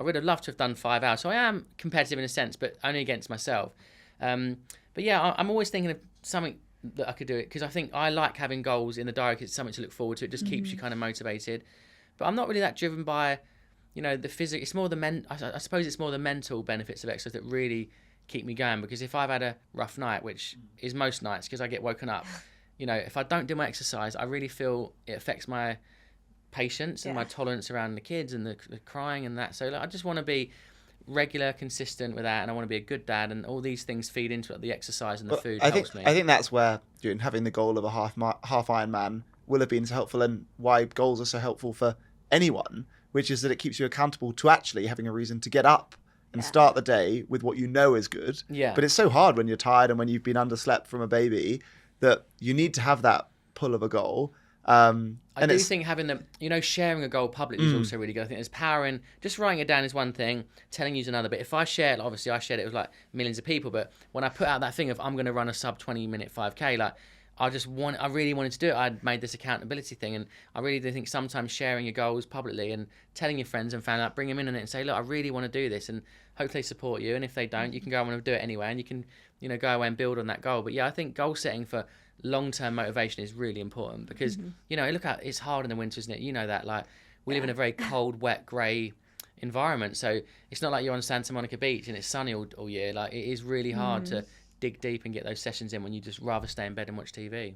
would have loved to have done 5 hours. So I am competitive in a sense, but only against myself. But yeah, I'm always thinking of something that I could do it, because I think I like having goals in the diary, because it's something to look forward to. It just keeps you kind of motivated. But I'm not really that driven by, the physical. It's more I suppose it's more the mental benefits of exercise that really keep me going, because if I've had a rough night, which is most nights because I get woken up, if I don't do my exercise, I really feel it affects my patience and my tolerance around the kids and the crying and that. So I just want to be regular, consistent with that, and I want to be a good dad, and all these things feed into it. The exercise and the food helps me. I think that's where having the goal of a half Ironman will have been so helpful, and why goals are so helpful for anyone, which is that it keeps you accountable to actually having a reason to get up and start the day with what is good. Yeah. But it's so hard when you're tired and when you've been underslept from a baby, that you need to have that pull of a goal. I do think having sharing a goal publicly is also really good. I think there's power in just writing it down is one thing, telling you is another. But if I share it, obviously I shared it with like millions of people. But when I put out that thing of I'm going to run a sub 20-minute 5K, like I really wanted to do it. I'd made this accountability thing, and I really do think sometimes sharing your goals publicly and telling your friends and family, bring them in on it and say, look, I really want to do this, and hopefully they support you. And if they don't, you can go on and do it anyway, and you can, go away and build on that goal. But yeah, I think goal setting for long-term motivation is really important, because look at it's hard in the winter, isn't it? That, like, we live in a very cold, wet, grey environment, so it's not like you're on Santa Monica Beach and it's sunny all year. Like, it is really hard to dig deep and get those sessions in when you just rather stay in bed and watch TV.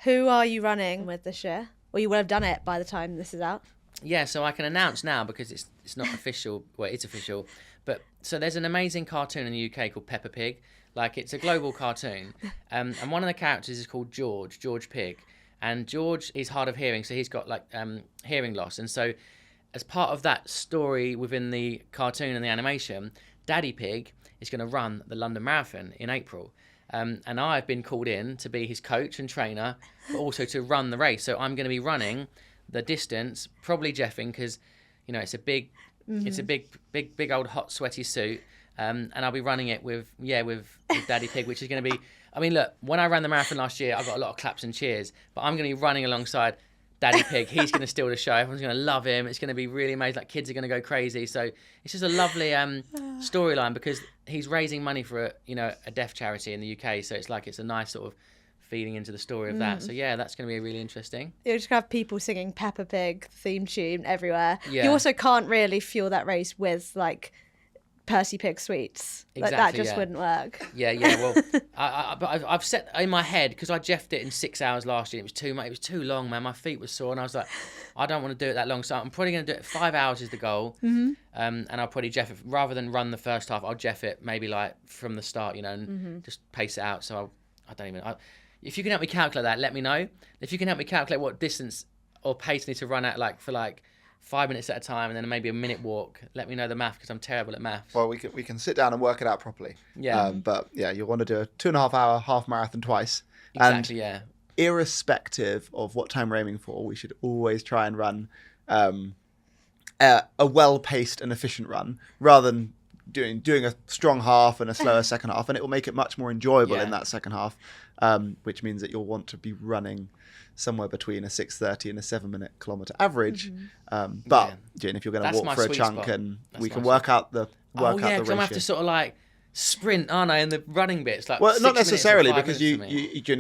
Who are you running with this year? Or you will have done it by the time this is out. Yeah, so I can announce now, because it's not official. Well, it's official, but so there's an amazing cartoon in the UK called Peppa Pig. Like, it's a global cartoon, and one of the characters is called George Pig, And George is hard of hearing, so he's got like hearing loss. And so as part of that story within the cartoon and the animation, Daddy Pig is going to run the London Marathon in April. And I've been called in to be his coach and trainer, but also to run the race. So I'm going to be running the distance, probably Jeffing, because, you know, it's a big old hot sweaty suit. And I'll be running it with Daddy Pig, which is going to be, I mean, look, when I ran the marathon last year, I got a lot of claps and cheers, but I'm going to be running alongside Daddy Pig. He's going to steal the show. Everyone's going to love him. It's going to be really amazing. Like, kids are going to go crazy. So it's just a lovely storyline, because he's raising money for a deaf charity in the UK. So it's a nice sort of feeding into the story of that. So yeah, that's going to be really interesting. You're just going to have people singing Peppa Pig theme tune everywhere. Yeah. You also can't really fuel that race with like Percy Pig sweets. Like that just wouldn't work. Yeah. Well, I've set in my head, because I jeffed it in 6 hours last year. It was too much. It was too long, man. My feet were sore, and I was like, I don't want to do it that long. So I'm probably going to do it. 5 hours is the goal. Mm-hmm. And I'll probably jeff it rather than run the first half. I'll jeff it maybe like from the start, and just pace it out. So I don't even. If you can help me calculate that, let me know. If you can help me calculate what distance or pace I need to run at, like for like 5 minutes at a time, and then maybe a minute walk. Let me know the math, because I'm terrible at maths. Well, we can sit down and work it out properly. Yeah. But yeah, you'll want to do a 2.5 hour half marathon twice. Exactly. And irrespective of what time we're aiming for, we should always try and run a well-paced and efficient run, rather than doing a strong half and a slower second half, and it will make it much more enjoyable in that second half, which means that you'll want to be running somewhere between a 6:30 and a 7-minute kilometre average. But Jane, if you're going to walk for a chunk, and we can work out the ratio. Because I'm going to have to sort of like sprint, aren't I, in the running bits? Like, well, not necessarily, because June,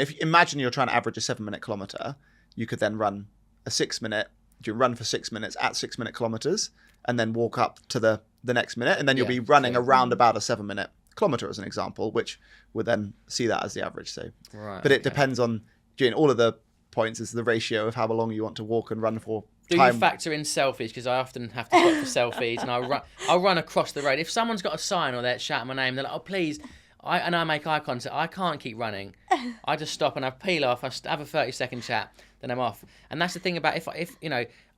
if you imagine you're trying to average a 7-minute kilometre, you could then run a 6-minute. You run for 6 minutes at 6-minute kilometres, and then walk up to the next minute, and then you'll be running around about a 7-minute kilometre, as an example, which would then see that as the average. So, but it depends on, June, all of the points is the ratio of how long you want to walk and run for. Do you factor in selfies? Because I often have to stop for selfies, and I'll run across the road. If someone's got a sign or they're shouting my name, they're like, "Oh, please!" And I make eye contact. I can't keep running. I just stop and I peel off. I have a 30-second chat, then I'm off. And that's the thing about if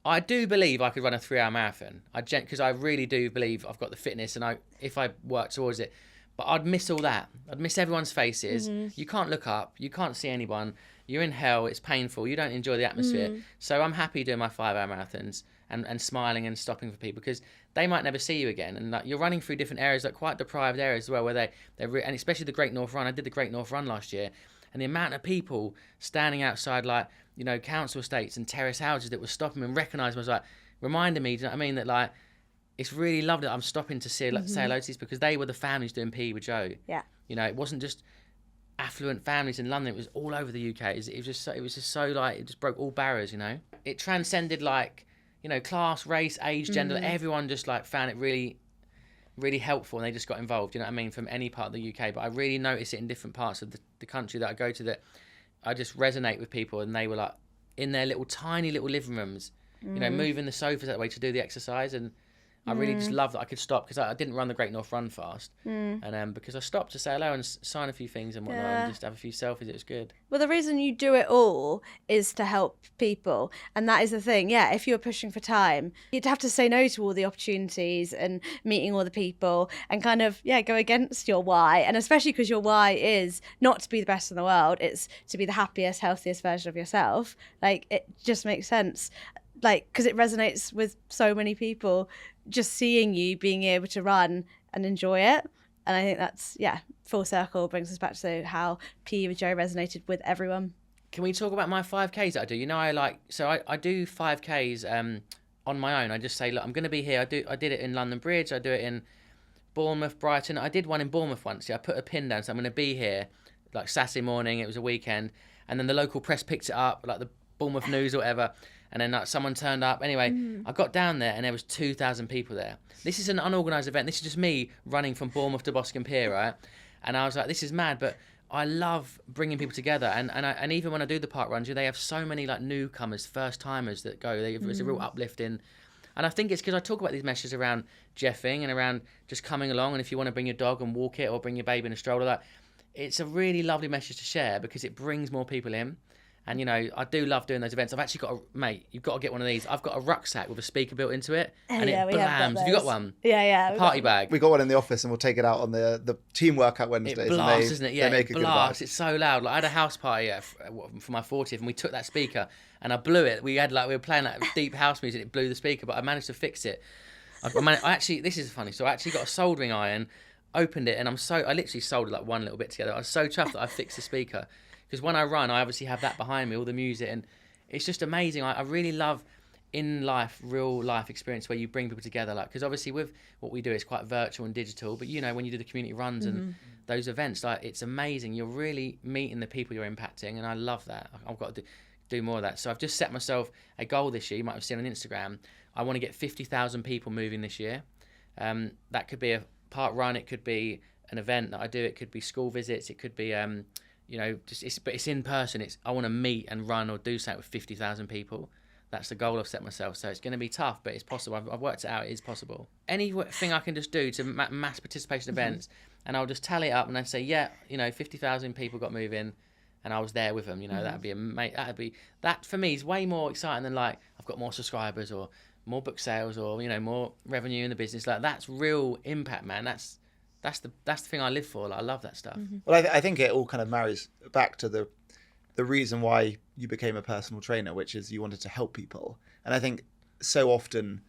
I do believe I could run a 3-hour marathon. Because I really do believe I've got the fitness, and if I work towards it. But I'd miss all that. I'd miss everyone's faces. You can't look up. You can't see anyone. You're in hell. It's painful. You don't enjoy the atmosphere. So I'm happy doing my 5-hour marathons and smiling and stopping for people, because they might never see you again. And like, you're running through different areas, like quite deprived areas as well, where and especially the Great North Run. I did the Great North Run last year, and the amount of people standing outside, like, council estates and terrace houses, that were stopping and recognising me, was like, reminding me, do you know what I mean, that like, it's really lovely that I'm stopping to say hello to these, because they were the families doing PE with Joe. Yeah. It wasn't just affluent families in London. It was all over the UK. It was just so like, it just broke all barriers. It transcended like, class, race, age, gender. Everyone just like found it really, really helpful, and they just got involved. You know what I mean? From any part of the UK, but I really notice it in different parts of the country that I go to, that I just resonate with people, and they were like in their tiny little living rooms, moving the sofas that way to do the exercise. And I really just love that I could stop, because I didn't run the Great North Run fast, and because I stopped to say hello and sign a few things and whatnot, and just have a few selfies. It was good. Well, the reason you do it all is to help people, and that is the thing. Yeah, if you were pushing for time, you'd have to say no to all the opportunities and meeting all the people, and kind of go against your why. And especially because your why is not to be the best in the world, it's to be the happiest, healthiest version of yourself. Like, it just makes sense. Like, because it resonates with so many people, just seeing you being able to run and enjoy it. And I think that's, full circle, brings us back to how PE with Joe resonated with everyone. Can we talk about my 5Ks that I do? I do 5Ks on my own. I just say, look, I'm going to be here. I did it in London Bridge. I do it in Bournemouth, Brighton. I did one in Bournemouth once. I put a pin down, so I'm going to be here, like Saturday morning. It was a weekend. And then the local press picked it up, like the Bournemouth News or whatever. And then someone turned up. Anyway, I got down there and there was 2,000 people there. This is an unorganised event. This is just me running from Bournemouth to Boscombe Pier, right? And I was like, this is mad, but I love bringing people together. And even when I do the park runs, they have so many like newcomers, first timers that go. There's a real uplifting. And I think it's because I talk about these messages around jeffing and around just coming along. And if you want to bring your dog and walk it, or bring your baby in a stroller, it's a really lovely message to share, because it brings more people in. And, you know, I do love doing those events. I've actually got mate, you've got to get one of these. I've got a rucksack with a speaker built into it. And yeah, it we have blams. got Have you got those. one? Yeah. A party bag. We got one in the office, and we'll take it out on the team workout Wednesdays. It blasts, and isn't it? Yeah, they make it a good blasts. vibe. It's so loud. Like, I had a house party for my 40th, and we took that speaker and I blew it. We were playing like deep house music. It blew the speaker, but I managed to fix it. I actually, this is funny. So I actually got a soldering iron, opened it, and I literally soldered like one little bit together. I was so chuffed that I fixed the speaker, because when I run, I obviously have that behind me, all the music, and it's just amazing. I really love in life, real life experience where you bring people together. Like, because obviously with what we do, it's quite virtual and digital. But you know, when you do the community runs and those events, like, it's amazing. You're really meeting the people you're impacting, and I love that. I've got to do more of that. So I've just set myself a goal this year. You might have seen on Instagram. I want to get 50,000 people moving this year. That could be a park run. It could be an event that I do. It could be school visits. It could be, you know, but it's in person. I want to meet and run or do something with 50,000 people. That's the goal I've set myself. So it's going to be tough, but it's possible. I've worked it out. It is possible. Anything I can just do to mass participation events, and I'll just tally it up and I say, yeah, you know, 50,000 people got moving, and I was there with them. You know, that for me is way more exciting than like I've got more subscribers or more book sales or, you know, more revenue in the business. Like, that's real impact, man. That's the thing I live for. Like, I love that stuff. Well, I think it all kind of marries back to the reason why you became a personal trainer, which is you wanted to help people. And I think so often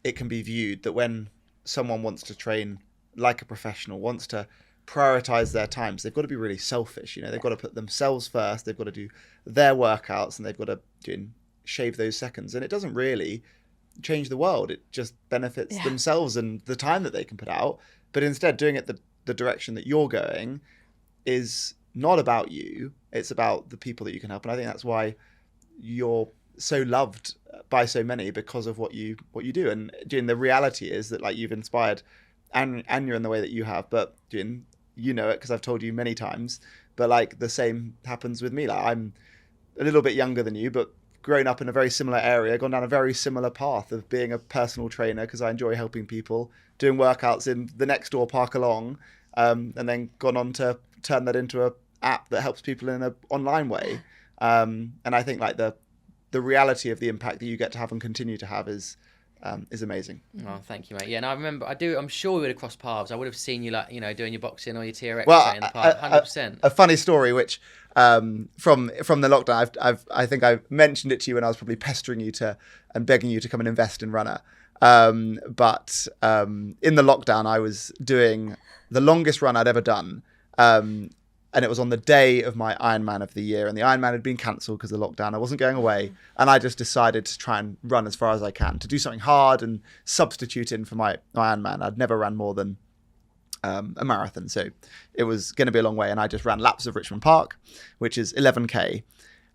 it can be viewed that when someone wants to train like a professional, wants to prioritize their times, they've got to be really selfish. You know, they've got to put themselves first. They've got to do their workouts, and they've got to shave those seconds. And it doesn't really change the world. It just benefits themselves and the time that they can put out. But instead, doing it the direction that you're going is not about you. It's about the people that you can help. And I think that's why you're so loved by so many, because of what you do. And the reality is that, like, you've inspired Anya in the way that you have, but you know it because I've told you many times. But like, the same happens with me. Like, I'm a little bit younger than you, but grown up in a very similar area, gone down a very similar path of being a personal trainer because I enjoy helping people, doing workouts in the next door park along, and then gone on to turn that into a app that helps people in an online way. And I think like the reality of the impact that you get to have and continue to have is amazing. Oh, thank you, mate. Yeah, and I remember, I'm sure we would have crossed paths. I would have seen you, like, you know, doing your boxing or your TRX in the park, 100%. A funny story, which from the lockdown, I think I mentioned it to you when I was probably pestering you and begging you to come and invest in Runna. But in the lockdown, I was doing the longest run I'd ever done. And it was on the day of my Ironman of the year, and the Ironman had been cancelled because of the lockdown. I wasn't going away, and I just decided to try and run as far as I can, to do something hard and substitute in for my Ironman. I'd never ran more than a marathon, so it was going to be a long way, and I just ran laps of Richmond Park, which is 11k,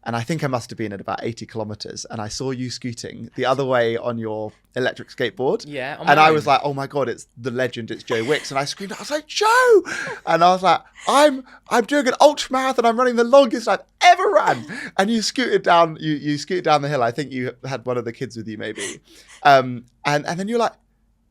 and I think I must have been at about 80 kilometers, and I saw you scooting the other way on your electric skateboard. Yeah. And I was like, oh my God, it's the legend, it's Joe Wicks. And I screamed out, I was like, Joe! And I was like, I'm doing an ultra marathon, I'm running the longest I've ever ran. And you scooted down, you scooted down the hill. I think you had one of the kids with you maybe. And then you're like,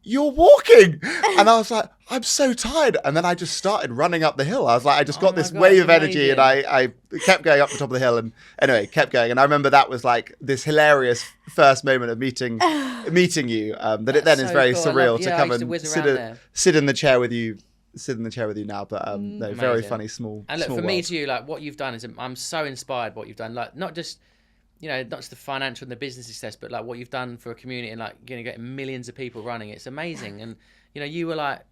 you're walking. And I was like, I'm so tired. And then I just started running up the hill. I was like, I just got this wave of energy, and I kept going up the top of the hill, and anyway, kept going. And I remember that was like this hilarious first moment of meeting you. That it then is very surreal to come and sit in the chair with you. Sit in the chair with you now, but no, very funny small. And look, small for world. me to you, like, what you've done is, I'm so inspired by what you've done. Like, not just, you know, not just the financial and the business success, but like what you've done for a community and, like, you know, getting millions of people running. It's amazing. And, you know, you were like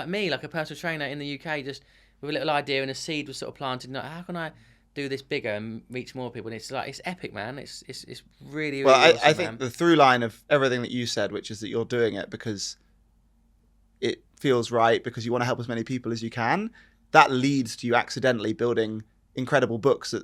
me, like a personal trainer in the UK, just with a little idea, and a seed was sort of planted. Like, how can I do this bigger and reach more people? And it's like, it's epic, man. It's really, really awesome, I think the through line of everything that you said, which is that you're doing it because it feels right, because you want to help as many people as you can, that leads to you accidentally building incredible books that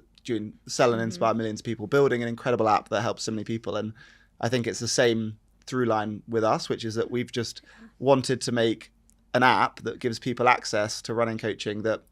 sell and inspire millions of people, building an incredible app that helps so many people. And I think it's the same through line with us, which is that we've just wanted to make an app that gives people access to running coaching that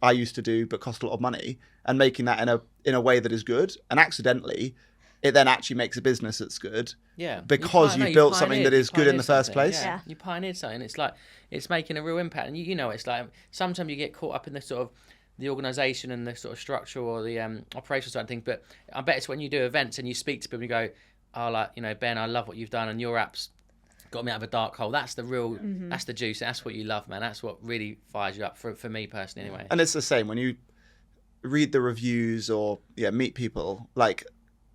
I used to do but cost a lot of money, and making that in a way that is good. And accidentally it then actually makes a business that's good. Yeah. Because you built something that is good in the first place. Yeah. You pioneered something. It's like, it's making a real impact. And you know, it's like, sometimes you get caught up in the sort of the organisation and the sort of structure or the operational side of things. But I bet it's when you do events and you speak to people and you go, oh, like, you know, Ben, I love what you've done and your app's got me out of a dark hole. That's the real, that's the juice. That's what you love, man. That's what really fires you up for me personally anyway. And it's the same when you read the reviews or meet people, like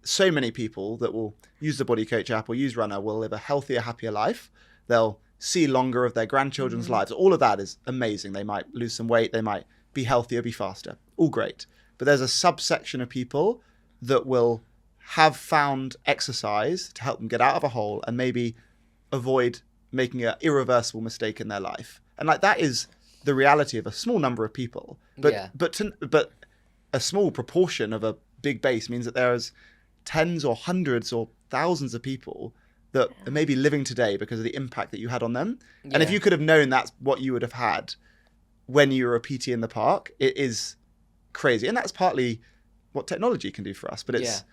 so many people that will use the Body Coach app or use Runna will live a healthier, happier life. They'll see longer of their grandchildren's lives. All of that is amazing. They might lose some weight. They might be healthier, be faster. All great. But there's a subsection of people that will have found exercise to help them get out of a hole and maybe avoid making an irreversible mistake in their life. And like that is the reality of a small number of people. But but a small proportion of a big base means that there's tens or hundreds or thousands of people that are maybe living today because of the impact that you had on them. Yeah. And if you could have known that's what you would have had when you were a PT in the park, it is crazy. And that's partly what technology can do for us. But it's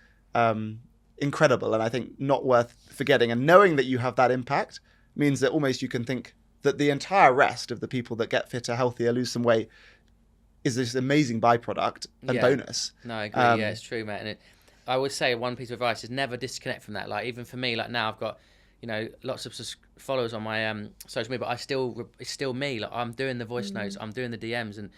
incredible. And I think not worth forgetting. And knowing that you have that impact means that almost you can think that the entire rest of the people that get fitter, healthier, lose some weight is this amazing byproduct and bonus. No, I agree. It's true, mate. And I would say one piece of advice is never disconnect from that. Like even for me, like now I've got, you know, lots of followers on my social media, but it's still me. Like I'm doing the voice notes, I'm doing the DMs, and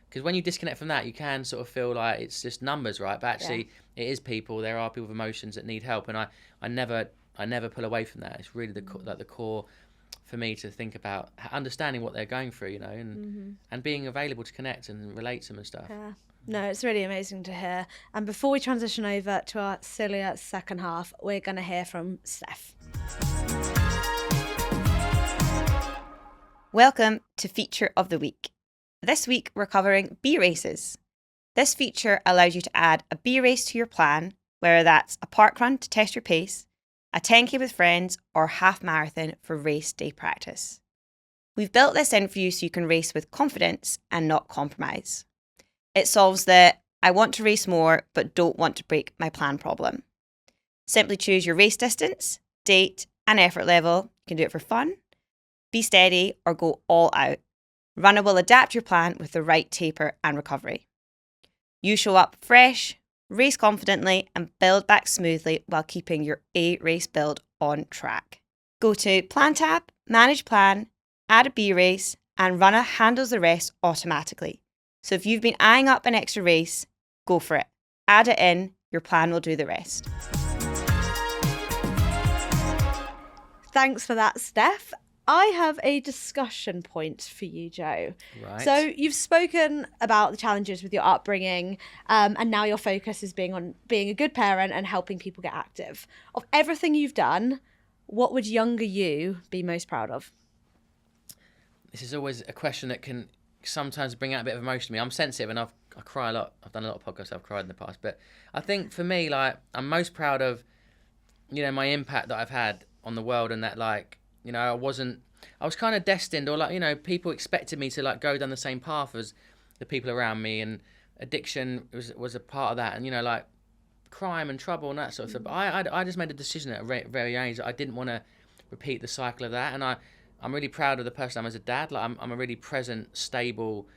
because when you disconnect from that, you can sort of feel like it's just numbers, right? But actually, it is people. There are people with emotions that need help, and I never pull away from that. It's really the core for me to think about understanding what they're going through, you know, and being available to connect and relate to them and stuff. Yeah. No, it's really amazing to hear. And before we transition over to our sillier second half, we're going to hear from Steph. Welcome to Feature of the Week. This week we're covering B races. This feature allows you to add a B race to your plan, whether that's a park run to test your pace, a 10k with friends, or half marathon for race day practice. We've built this in for you so you can race with confidence and not compromise. It solves the I want to race more but don't want to break my plan problem. Simply choose your race distance, date, and effort level. You can do it for fun, be steady, or go all out. Runna will adapt your plan with the right taper and recovery. You show up fresh, race confidently, and build back smoothly while keeping your A race build on track. Go to Plan tab, Manage Plan, add a B race, and Runna handles the rest automatically. So if you've been eyeing up an extra race, go for it. Add it in, your plan will do the rest. Thanks for that, Steph. I have a discussion point for you, Joe. Right. So you've spoken about the challenges with your upbringing, and now your focus is on being a good parent and helping people get active. Of everything you've done, what would younger you be most proud of? This is always a question that can sometimes bring out a bit of emotion in me. I'm sensitive and I cry a lot. I've done a lot of podcasts, I've cried in the past. But I think for me, like, I'm most proud of, you know, my impact that I've had on the world, and that, like, you know, I was kind of destined, or like, you know, people expected me to like go down the same path as the people around me, and addiction was a part of that, and, you know, like crime and trouble and that sort of stuff. But I just made a decision at a very young age that I didn't want to repeat the cycle of that, and I'm really proud of the person I am as a dad. Like I'm a really present, stable,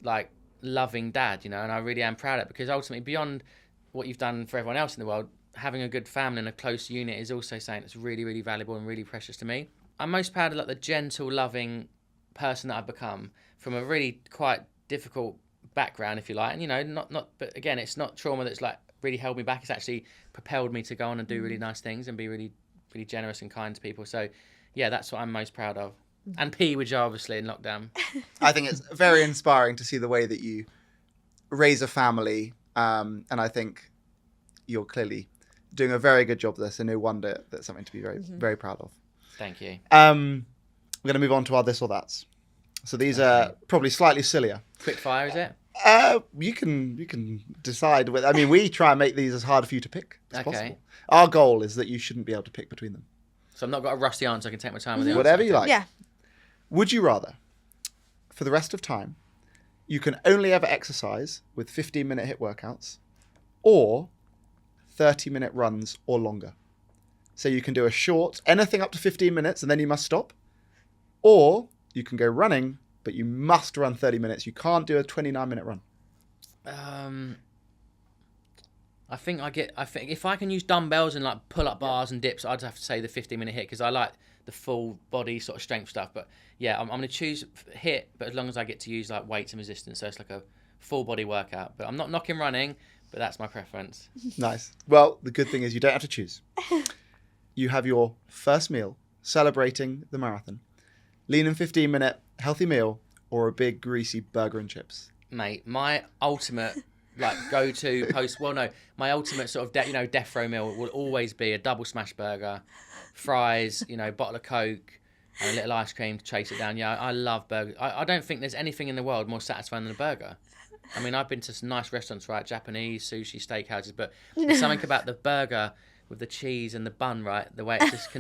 like loving dad, you know, and I really am proud of it, because ultimately, beyond what you've done for everyone else in the world, having a good family and a close unit is also something that's really, really valuable and really precious to me. I'm most proud of like the gentle, loving person that I've become from a really quite difficult background, if you like. And, you know, but again, it's not trauma that's like really held me back. It's actually propelled me to go on and do really nice things and be really, really generous and kind to people. So yeah, that's what I'm most proud of. And pee with Joe, obviously, in lockdown. I think it's very inspiring to see the way that you raise a family. And I think you're clearly doing a very good job of this, and no wonder that's something to be very, very proud of. Thank you. We're going to move on to our this or that's. So these are probably slightly sillier. Quick fire, is it? You can decide. We try and make these as hard for you to pick as possible. Our goal is that you shouldn't be able to pick between them. So I've not got a rusty answer. I can take my time with the Whatever answer. you like. Yeah. Would you rather, for the rest of time, you can only ever exercise with 15-minute HIIT workouts, or 30-minute runs or longer? So you can do a short, anything up to 15 minutes, and then you must stop. Or you can go running, but you must run 30 minutes. You can't do a 29-minute run. I think if I can use dumbbells and like pull up bars and dips, I'd have to say the 15-minute hit because I like the full body sort of strength stuff. But yeah, I'm going to choose hit, but as long as I get to use like weights and resistance, so it's like a full body workout. But I'm not knocking running, but that's my preference. Nice. Well, the good thing is you don't have to choose. You have your first meal celebrating the marathon. Lean and 15-minute healthy meal or a big greasy burger and chips. Mate, my ultimate like go-to my ultimate sort of death row meal will always be a double smash burger, fries, bottle of Coke and a little ice cream to chase it down. Yeah, I love burgers. I don't think there's anything in the world more satisfying than a burger. I mean, I've been to some nice restaurants, right? Japanese, sushi, steakhouses, but there's something about the burger with the cheese and the bun, right? The way it's just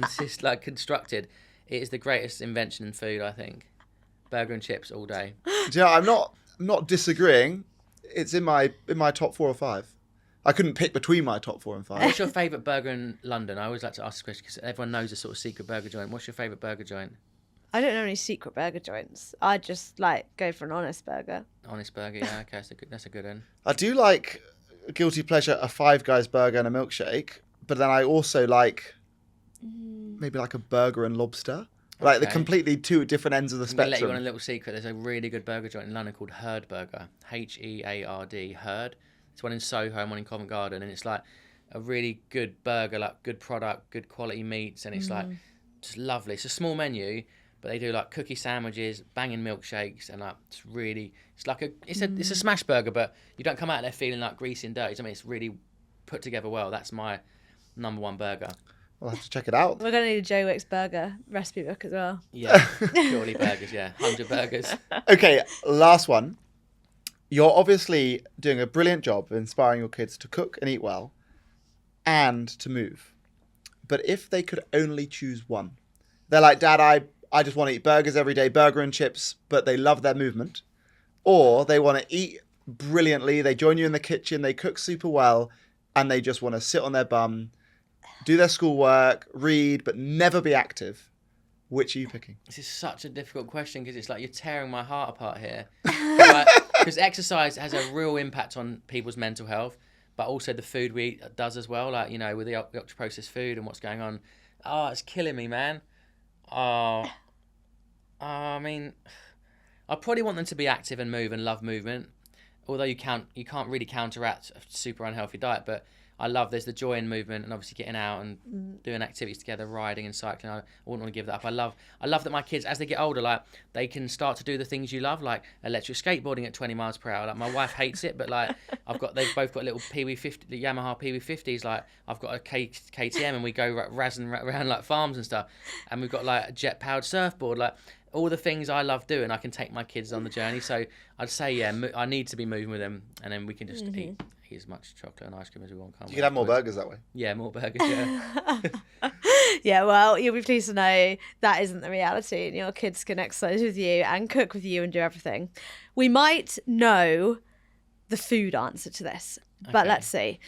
constructed. It is the greatest invention in food, I think. Burger and chips all day. Yeah, I'm not disagreeing. It's in my top 4 or 5. I couldn't pick between my top 4 and 5. What's your favourite burger in London? I always like to ask this question because everyone knows a sort of secret burger joint. What's your favourite burger joint? I don't know any secret burger joints. I just go for an honest burger. Honest burger, yeah. Okay, that's a good one. I do like guilty pleasure a Five Guys burger and a milkshake, but then I also like maybe like a burger and lobster. Like the completely two different ends of the spectrum. I'm going to let you on a little secret. There's a really good burger joint in London called Herd Burger. Heard. Herd. It's one in Soho and one in Covent Garden. And it's like a really good burger, like good product, good quality meats. And it's like just lovely. It's a small menu, but they do like cookie sandwiches, banging milkshakes. And like it's a smash burger, but you don't come out there feeling like greasy and dirty. I mean, it's really put together well. That's my number one burger. I'll have to check it out. We're going to need a Joe Wicks burger recipe book as well. Yeah, purely burgers, yeah. 100 burgers. Okay, last one. You're obviously doing a brilliant job of inspiring your kids to cook and eat well and to move. But if they could only choose one, they're like, Dad, I just want to eat burgers every day, burger and chips, but they love their movement. Or they want to eat brilliantly, they join you in the kitchen, they cook super well, and they just want to sit on their bum, do their schoolwork, read, but never be active. Which are you picking? This is such a difficult question because it's like you're tearing my heart apart here. Because exercise has a real impact on people's mental health, but also the food we eat does as well. Like, with the ultra-processed food and what's going on. Oh, it's killing me, man. I mean, I probably want them to be active and move and love movement. Although you can't really counteract a super unhealthy diet, but I love there's the joy in movement and obviously getting out and doing activities together, riding and cycling. I wouldn't want to give that up. I love that my kids, as they get older, like they can start to do the things you love, like electric skateboarding at 20 miles per hour. Like my wife hates it, but like they've both got little Yamaha PV50s. Like I've got a KTM and we go razzing around like farms and stuff. And we've got like a jet powered surfboard. Like all the things I love doing, I can take my kids on the journey. So I'd say, I need to be moving with them, and then we can just eat as much chocolate and ice cream as we want. You can have more burgers that way. Yeah, more burgers, yeah. Yeah, well, you'll be pleased to know that isn't the reality, and your kids can exercise with you and cook with you and do everything. We might know the food answer to this, but let's see.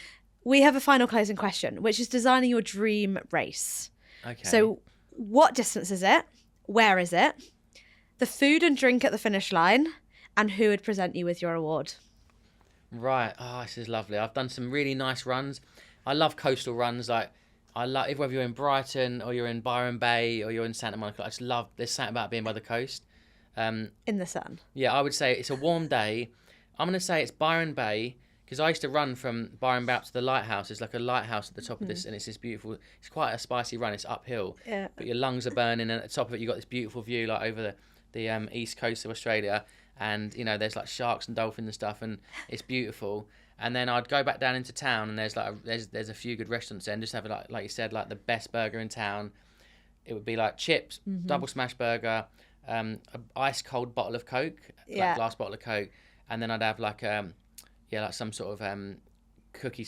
We have a final closing question, which is designing your dream race. Okay. So what distance is it? Where is it? The food and drink at the finish line, and who would present you with your award? Right. Oh, this is lovely. I've done some really nice runs. I love coastal runs. Like I love whether you're in Brighton or you're in Byron Bay or you're in Santa Monica. I just love. There's something about being by the coast. In the sun. Yeah, I would say it's a warm day. I'm gonna say it's Byron Bay because I used to run from Byron Bay up to the lighthouse. It's like a lighthouse at the top of this, and it's this beautiful. It's quite a spicy run. It's uphill. Yeah. But your lungs are burning, and at the top of it, you got this beautiful view like over the east coast of Australia. And there's like sharks and dolphins and stuff, and it's beautiful. And then I'd go back down into town, and there's a few good restaurants there, and just have like you said, like the best burger in town. It would be like chips, double smash burger, an ice cold bottle of Coke, like glass bottle of Coke, and then I'd have like like some sort of cookie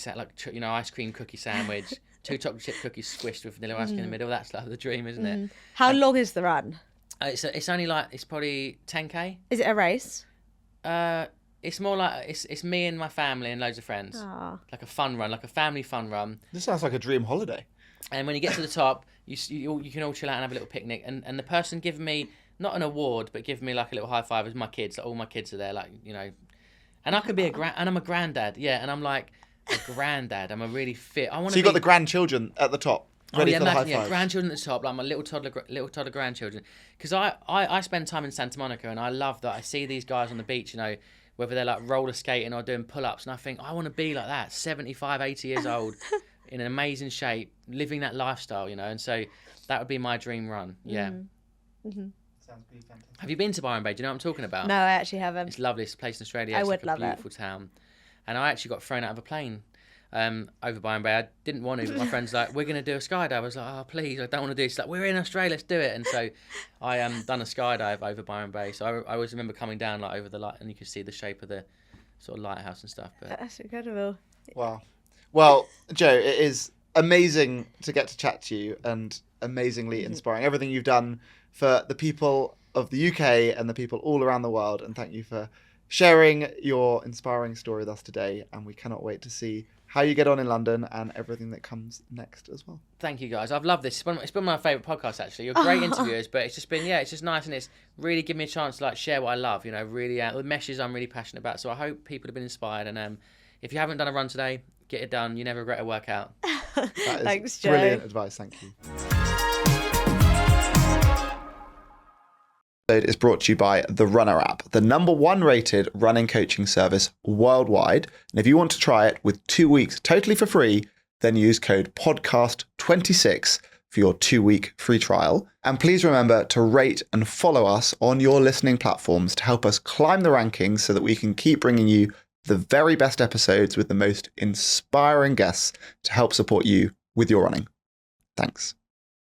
ice cream cookie sandwich, 2 chocolate chip cookies squished with vanilla ice cream in the middle. That's like the dream, isn't it? How long is the run? It's only like it's probably 10k. Is it a race? It's more like it's me and my family and loads of friends. Aww. Like a fun run, like a family fun run. This sounds like a dream holiday. And when you get to the top, you can all chill out and have a little picnic. And the person giving me not an award, but giving me like a little high five is my kids. Like all my kids are there, like And I could be and I'm a granddad, yeah. And I'm like a granddad. I'm a really fit. I want to. So you've got the grandchildren at the top, ready for the high five. Grandchildren at the top, like my little toddler grandchildren. Because I spend time in Santa Monica, and I love that. I see these guys on the beach, you know, whether they're like roller skating or doing pull-ups, and I think I want to be like that, 75, 80 years old, in an amazing shape, living that lifestyle, you know. And so that would be my dream run. Yeah. Mm-hmm. Sounds pretty fantastic. Have you been to Byron Bay? Do you know what I'm talking about? No, I actually haven't. It's lovely. It's a place in Australia. I It's would like love a it. beautiful town. And I actually got thrown out of a plane over Byron Bay. I didn't want to, but my friend's like, we're going to do a skydive. I was like, oh, please, I don't want to do it. She's like, we're in Australia, let's do it. And so I done a skydive over Byron Bay. So I always remember coming down like over the light, and you could see the shape of the sort of lighthouse and stuff. But That's incredible. Wow. Well, Joe, it is amazing to get to chat to you and amazingly inspiring. Everything you've done for the people of the UK and the people all around the world. And thank you for sharing your inspiring story with us today. And we cannot wait to see how you get on in London and everything that comes next as well. Thank you, guys. I've loved this. It's been my favourite podcast, actually. You're great interviewers, but it's just been, it's just nice, and it's really given me a chance to like share what I love, you know, really the messages I'm really passionate about. So I hope people have been inspired. And if you haven't done a run today, get it done. You never regret a workout. That is Thanks, Joe. brilliant advice. Thank you. Is brought to you by the Runner app, the #1 rated running coaching service worldwide. And if you want to try it with 2 weeks totally for free, then use code podcast26 for your 2-week free trial. And please remember to rate and follow us on your listening platforms to help us climb the rankings so that we can keep bringing you the very best episodes with the most inspiring guests to help support you with your running. Thanks.